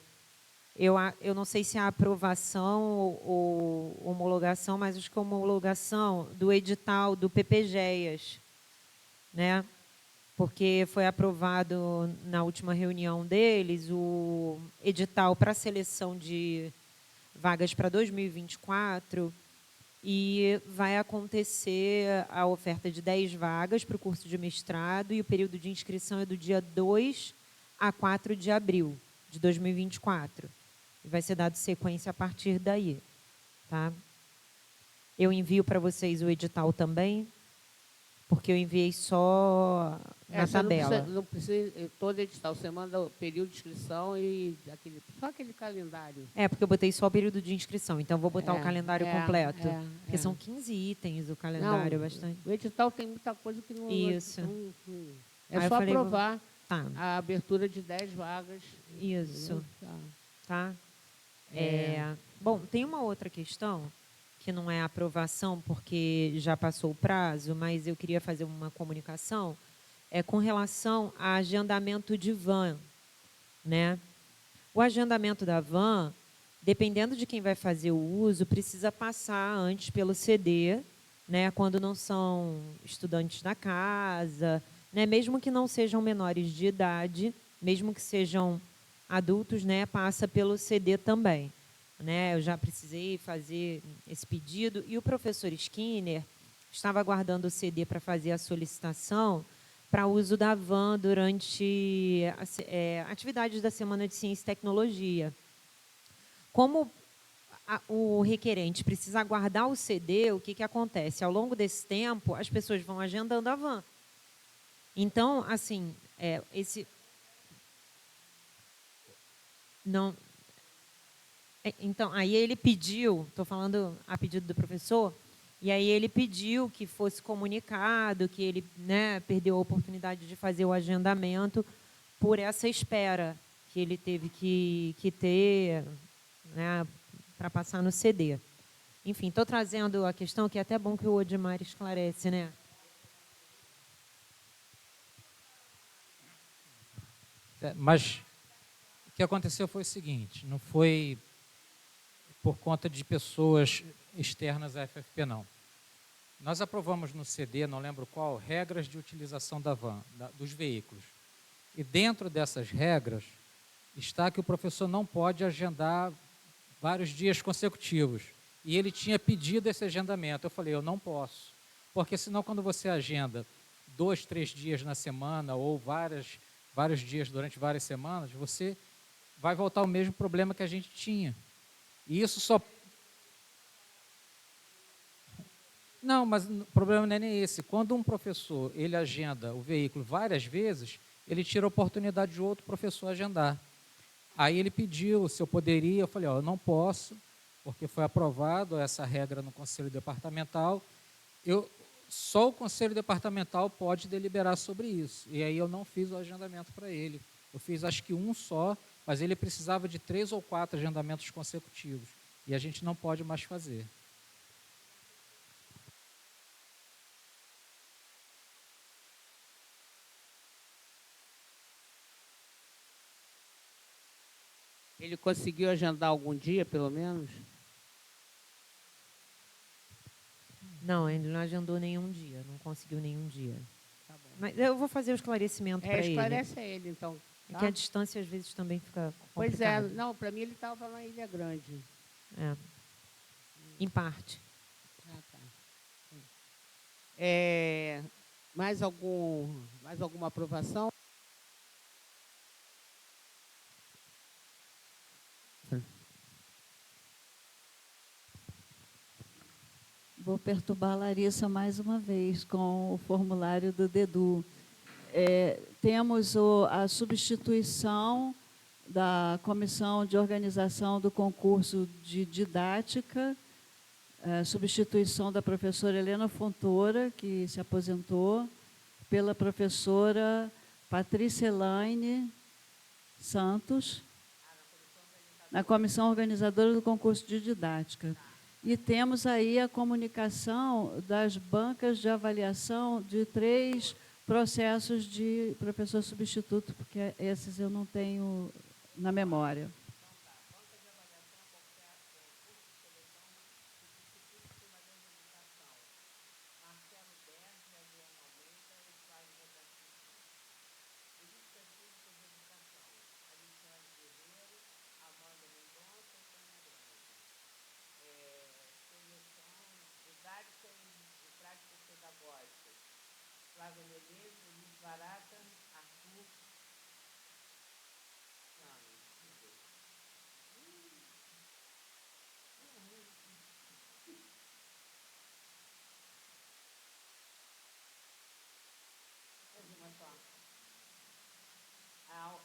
eu não sei se é aprovação ou homologação, mas acho que é homologação do edital do PPGEAS, né? Porque foi aprovado na última reunião deles o edital para seleção de vagas para 2024 e vai acontecer a oferta de 10 vagas para o curso de mestrado e o período de inscrição é do dia 2 a 4 de abril de 2024. E vai ser dado sequência a partir daí. Tá? Eu envio para vocês o edital também, porque eu enviei só na tabela. Não precisa todo edital. Você manda o período de inscrição e só aquele calendário. Porque eu botei só o período de inscrição. Então, vou botar o calendário completo. Porque são 15 itens o calendário, não, bastante. O edital tem muita coisa que não... Isso. É só aprovar a abertura de 10 vagas. Isso. Tá? Bom, tem uma outra questão que não é aprovação, porque já passou o prazo, mas eu queria fazer uma comunicação, com relação a agendamento de van. Né? O agendamento da van, dependendo de quem vai fazer o uso, precisa passar antes pelo CD, né? Quando não são estudantes da casa, né? Mesmo que não sejam menores de idade, mesmo que sejam adultos, né? Passa pelo CD também. Né? Eu já precisei fazer esse pedido e o professor Skinner estava aguardando o CD para fazer a solicitação para uso da van durante atividades da Semana de Ciência e Tecnologia. Como o requerente precisa aguardar o CD, o que acontece? Ao longo desse tempo, as pessoas vão agendando a van. Então, assim, Então, aí ele pediu, estou falando a pedido do professor, e aí ele pediu que fosse comunicado, que ele, né, perdeu a oportunidade de fazer o agendamento por essa espera que ele teve que ter, né, para passar no CD. Enfim, estou trazendo a questão que é até bom que o Odmar esclarece, né? Mas o que aconteceu foi o seguinte, não foi por conta de pessoas externas à FFP, não. Nós aprovamos no CD, não lembro qual, regras de utilização da van, dos veículos. E dentro dessas regras está que o professor não pode agendar vários dias consecutivos. E ele tinha pedido esse agendamento. Eu falei, eu não posso. Porque senão, quando você agenda 2, 3 dias na semana ou vários dias durante várias semanas, você vai voltar ao mesmo problema que a gente tinha. E isso só... Não, mas o problema não é nem esse. Quando um professor ele agenda o veículo várias vezes, ele tira a oportunidade de outro professor agendar. Aí ele pediu se eu poderia, eu falei, eu não posso, porque foi aprovado essa regra no Conselho Departamental. Só o Conselho Departamental pode deliberar sobre isso. E aí eu não fiz o agendamento para ele. Eu fiz acho que um só, mas ele precisava de 3 ou 4 agendamentos consecutivos. E a gente não pode mais fazer. Ele conseguiu agendar algum dia, pelo menos? Não, ele não agendou nenhum dia, não conseguiu nenhum dia. Tá bom. Mas eu vou fazer o esclarecimento para ele. Esclarece a ele, então. Tá? Porque a distância, às vezes, também fica complicada. Pois é, não, para mim ele estava lá em Ilha Grande. Em parte. Tá. Mais alguma aprovação? Vou perturbar a Larissa mais uma vez com o formulário do DEDU. Temos a substituição da Comissão de Organização do Concurso de Didática, substituição da professora Helena Fontoura, que se aposentou, pela professora Patrícia Elaine Santos, na Comissão Organizadora do Concurso de Didática. E temos aí a comunicação das bancas de avaliação de 3 processos de professor substituto, porque esses eu não tenho na memória. Flávia Menezes, Luiz Barata, Arthur.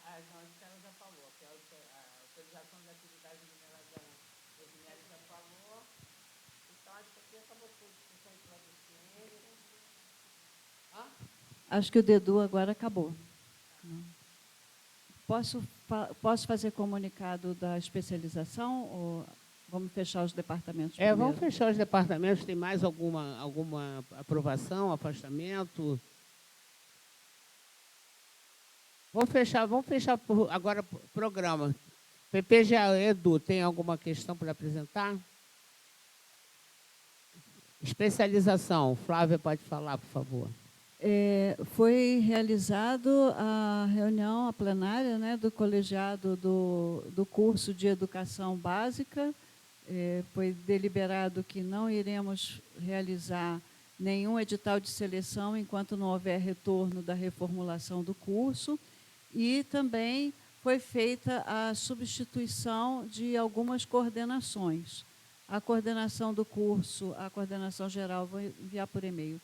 A senhora já falou, que a autorização da atividade numerada, a Rosemary já falou. Então, acho que aqui acabou tudo. Acho que o DEDU agora acabou. Posso fazer comunicado da especialização ou vamos fechar os departamentos primeiro? Vamos fechar os departamentos. Tem mais alguma aprovação, afastamento? Vamos fechar agora o programa. PPGA Edu, tem alguma questão para apresentar? Especialização. Flávia, pode falar, por favor. Foi realizado a reunião, a plenária, né, do colegiado do curso de Educação Básica. Foi deliberado que não iremos realizar nenhum edital de seleção enquanto não houver retorno da reformulação do curso. E também foi feita a substituição de algumas coordenações. A coordenação do curso, a coordenação geral, vou enviar por e-mail.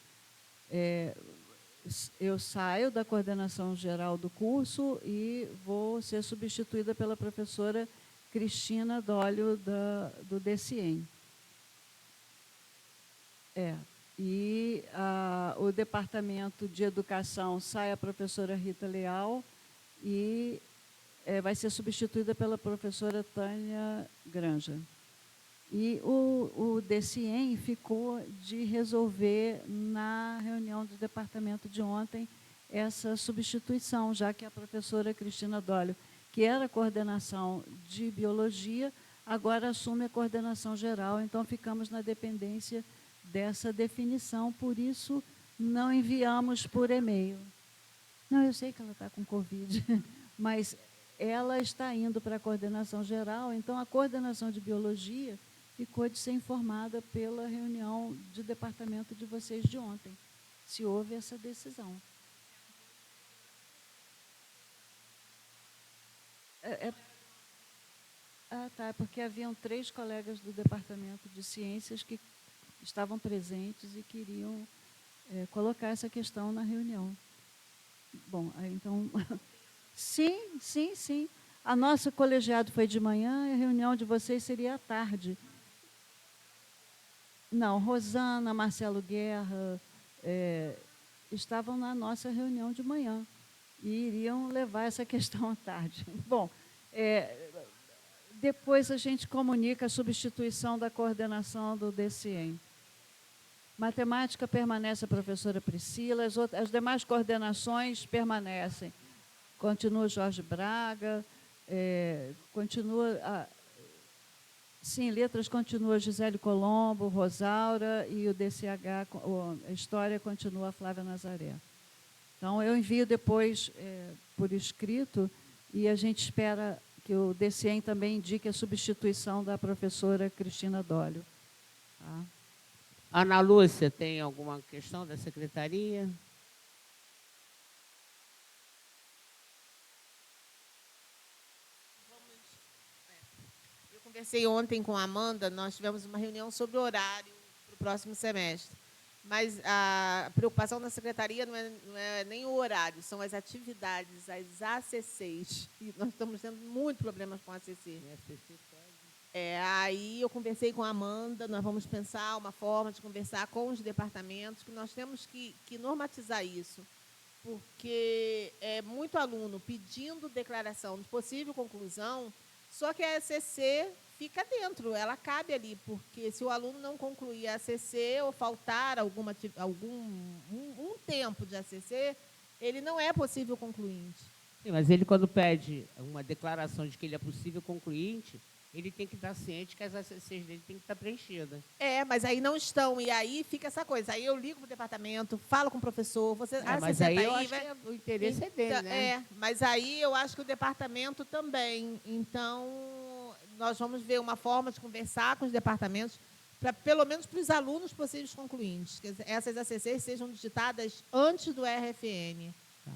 Eu saio da coordenação geral do curso e vou ser substituída pela professora Cristina Dólio, do DCEM. E o departamento de educação sai a professora Rita Leal e vai ser substituída pela professora Tânia Granja. E o DCEM ficou de resolver, na reunião do departamento de ontem, essa substituição, já que a professora Cristina Dólio, que era coordenação de biologia, agora assume a coordenação geral, então ficamos na dependência dessa definição, por isso não enviamos por e-mail. Não, eu sei que ela está com Covid, mas ela está indo para a coordenação geral, então a coordenação de biologia ficou de ser informada pela reunião de departamento de vocês de ontem. se houve essa decisão. Tá, porque haviam 3 colegas do Departamento de Ciências que estavam presentes e queriam colocar essa questão na reunião. Bom, então, sim. A nossa colegiado foi de manhã e a reunião de vocês seria à tarde. Não, Rosana, Marcelo Guerra estavam na nossa reunião de manhã e iriam levar essa questão à tarde. Bom, depois a gente comunica a substituição da coordenação do DCEM. Matemática permanece a professora Priscila, as demais coordenações permanecem. Continua Jorge Braga, sim, letras continua Gisele Colombo, Rosaura, e o DCH, a história continua a Flávia Nazaré. Então, eu envio depois por escrito e a gente espera que o DCEM também indique a substituição da professora Cristina Dólio. Tá? Ana Lúcia, tem alguma questão da secretaria? Eu conversei ontem com a Amanda, nós tivemos uma reunião sobre o horário para o próximo semestre. Mas a preocupação da secretaria não é nem o horário, são as atividades, as ACCs. E nós estamos tendo muitos problemas com a ACC. Aí eu conversei com a Amanda, nós vamos pensar uma forma de conversar com os departamentos, que nós temos que normatizar isso, porque é muito aluno pedindo declaração de possível conclusão, só que a ACC fica dentro, ela cabe ali, porque se o aluno não concluir a ACC ou faltar um tempo de ACC, ele não é possível concluinte. Sim, mas ele, quando pede uma declaração de que ele é possível concluinte, ele tem que estar ciente que as ACCs dele têm que estar preenchidas. Mas aí não estão, e aí fica essa coisa. Aí eu ligo para o departamento, falo com o professor, mas aí eu acho que o interesse é dele, né? Mas aí eu acho que o departamento também. Então, nós vamos ver uma forma de conversar com os departamentos, pelo menos para os alunos possíveis concluintes, que essas ACCs sejam digitadas antes do RFN.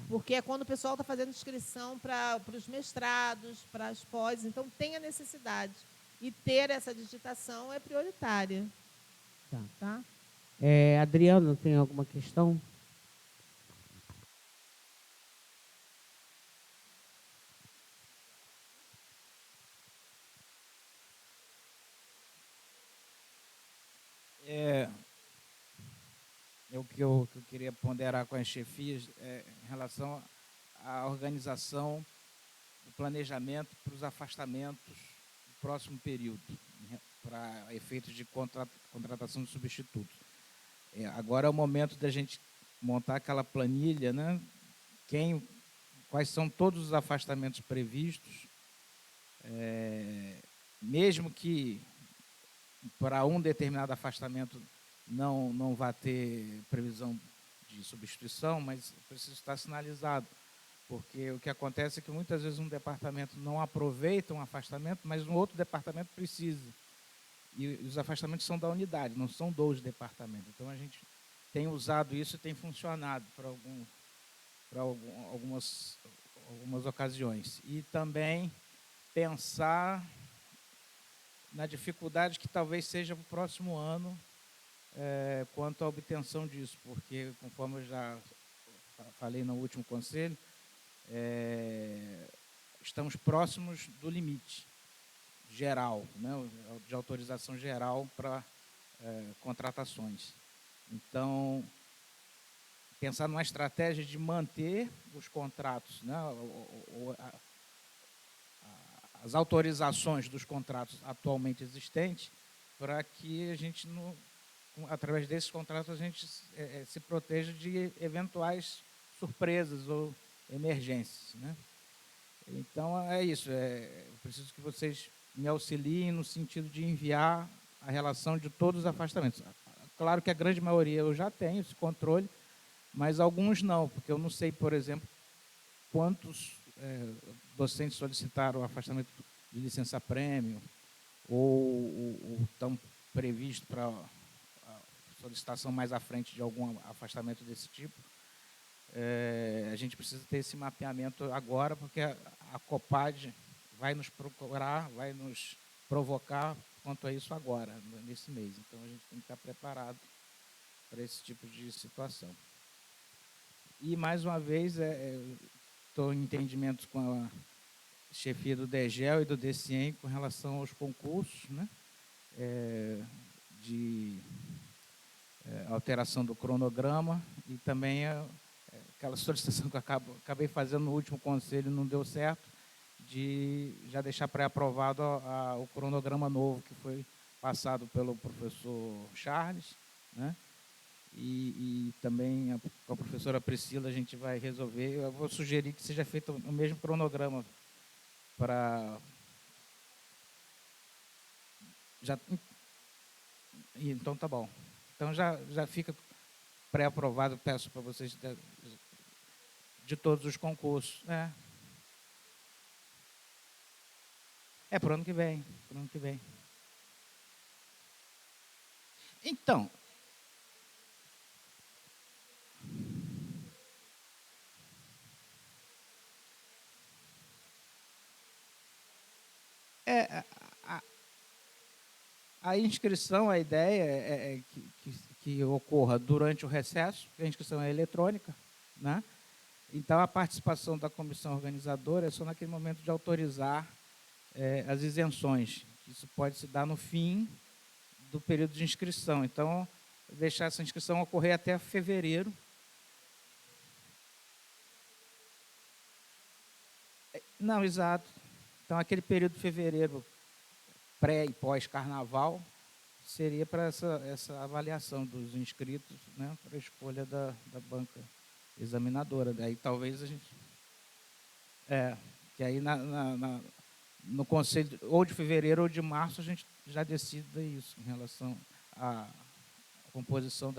Porque é quando o pessoal está fazendo inscrição para os mestrados, para as pós, então tem a necessidade. E ter essa digitação é prioritária. Tá? Adriano, tem alguma questão? O que eu queria ponderar com as chefias em relação à organização, o planejamento para os afastamentos do próximo período, para efeitos de contratação de substitutos. Agora é o momento da gente montar aquela planilha, né? Quais são todos os afastamentos previstos, mesmo que para um determinado afastamento não vai ter previsão de substituição, mas precisa estar sinalizado, porque o que acontece é que muitas vezes um departamento não aproveita um afastamento, mas um outro departamento precisa. E os afastamentos são da unidade, não são dos departamentos. Então, a gente tem usado isso e tem funcionado para algumas ocasiões. E também pensar na dificuldade que talvez seja para o próximo ano, quanto à obtenção disso, porque, conforme eu já falei no último conselho, estamos próximos do limite geral, né, de autorização geral para contratações. Então, pensar numa estratégia de manter os contratos, né, as autorizações dos contratos atualmente existentes, para que a gente através desses contratos, a gente se proteja de eventuais surpresas ou emergências, né? Então, é isso. Eu preciso que vocês me auxiliem no sentido de enviar a relação de todos os afastamentos. Claro que a grande maioria eu já tenho esse controle, mas alguns não, porque eu não sei, por exemplo, quantos docentes solicitaram o afastamento de licença-prêmio ou estão previstos para solicitação mais à frente de algum afastamento desse tipo. A gente precisa ter esse mapeamento agora, porque a Copad vai nos procurar, vai nos provocar quanto a isso agora, nesse mês. Então, a gente tem que estar preparado para esse tipo de situação. E, mais uma vez, estou em entendimentos com a chefia do DEGEL e do DECIEM com relação aos concursos, né? De alteração do cronograma e também aquela solicitação que eu acabei fazendo no último conselho, não deu certo, de já deixar pré-aprovado o cronograma novo que foi passado pelo professor Charles, né? E também com a professora Priscila a gente vai resolver. Eu vou sugerir que seja feito o mesmo cronograma para... Então, tá bom. Então, já fica pré-aprovado, peço para vocês, de todos os concursos. Para o ano que vem. Para o ano que vem. Então, a inscrição, a ideia é que ocorra durante o recesso, porque a inscrição é eletrônica, né? Então, a participação da comissão organizadora é só naquele momento de autorizar as isenções. Isso pode se dar no fim do período de inscrição. Então, deixar essa inscrição ocorrer até fevereiro. Não, exato. Então, aquele período de fevereiro, pré e pós-carnaval, seria para essa avaliação dos inscritos, né, para a escolha da banca examinadora. Daí talvez a gente... que aí no conselho, ou de fevereiro ou de março, a gente já decida isso, em relação à composição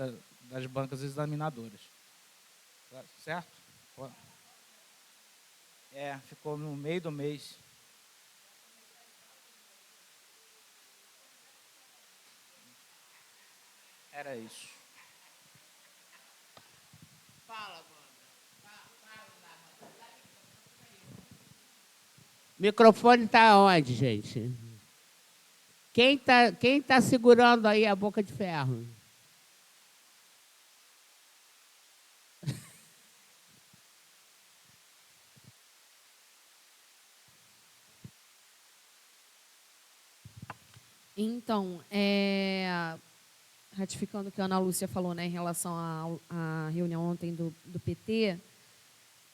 das bancas examinadoras. Certo? Ficou no meio do mês. Era isso. Fala, Amanda. O microfone está onde, gente? Quem tá segurando aí a boca de ferro? Então, ratificando o que a Ana Lúcia falou, né, em relação à reunião ontem do PT,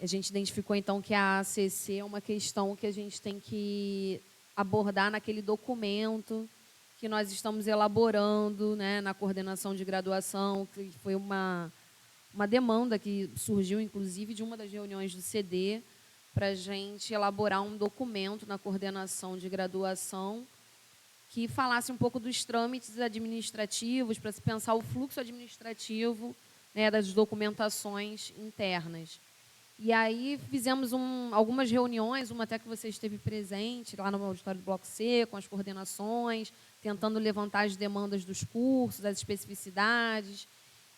a gente identificou, então, que a ACC é uma questão que a gente tem que abordar naquele documento que nós estamos elaborando, né, na coordenação de graduação, que foi uma demanda que surgiu, inclusive, de uma das reuniões do CD, para a gente elaborar um documento na coordenação de graduação que falasse um pouco dos trâmites administrativos, para se pensar o fluxo administrativo, né, das documentações internas. E aí fizemos algumas reuniões, uma até que você esteve presente, lá no auditório do Bloco C, com as coordenações, tentando levantar as demandas dos cursos, as especificidades,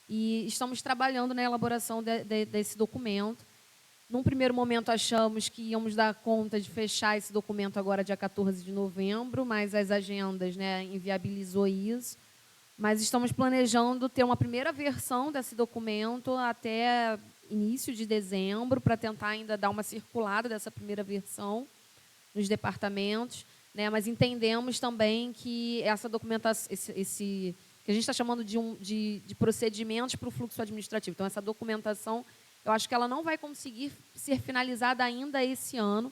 e estamos trabalhando na elaboração desse documento. Num primeiro momento, achamos que íamos dar conta de fechar esse documento agora, dia 14 de novembro, mas as agendas, né, inviabilizou isso. Mas estamos planejando ter uma primeira versão desse documento até início de dezembro, para tentar ainda dar uma circulada dessa primeira versão nos departamentos, né? Mas entendemos também que essa documentação, que a gente está chamando de procedimentos para o fluxo administrativo. Então, essa documentação, eu acho que ela não vai conseguir ser finalizada ainda esse ano,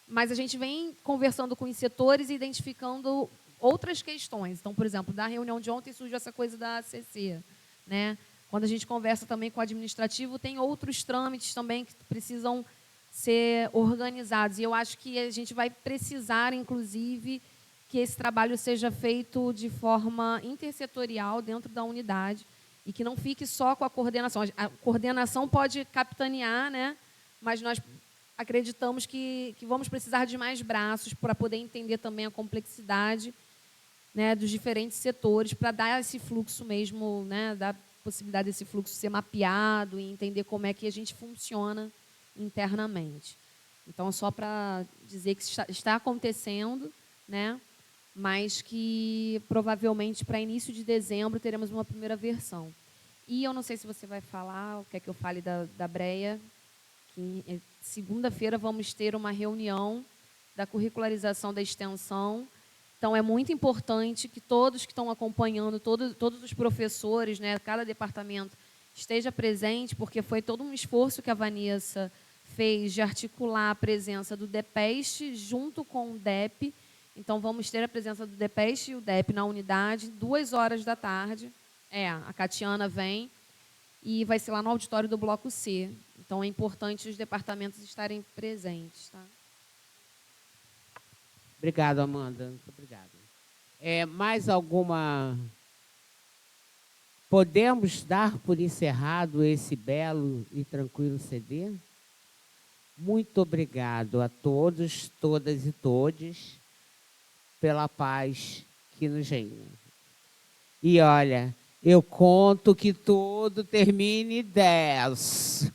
mas a gente vem conversando com os setores e identificando outras questões. Então, por exemplo, da reunião de ontem surgiu essa coisa da ACC, né? Quando a gente conversa também com o administrativo, tem outros trâmites também que precisam ser organizados. E eu acho que a gente vai precisar, inclusive, que esse trabalho seja feito de forma intersetorial dentro da unidade e que não fique só com a coordenação. A coordenação pode capitanear, né? Mas nós acreditamos que vamos precisar de mais braços para poder entender também a complexidade né, dos diferentes setores, para dar esse fluxo mesmo, né, dar possibilidade desse fluxo ser mapeado e entender como é que a gente funciona internamente. Então, só para dizer que está acontecendo, né, mas que provavelmente para início de dezembro teremos uma primeira versão. E eu não sei se você vai falar, quer que eu fale da Breia, que segunda-feira vamos ter uma reunião da curricularização da extensão. Então, é muito importante que todos que estão acompanhando, todos os professores, né, cada departamento, esteja presente, porque foi todo um esforço que a Vanessa fez de articular a presença do DEPEST junto com o DEP. Então, vamos ter a presença do DEPEST e o DEP na unidade, 14h. A Catiana vem e vai ser lá no auditório do Bloco C. Então, é importante os departamentos estarem presentes. Tá? Obrigado, Amanda. Muito obrigado. Mais alguma... Podemos dar por encerrado esse belo e tranquilo CD? Muito obrigado a todos, todas e todes pela paz que nos reina. E olha, eu conto que tudo termine 10.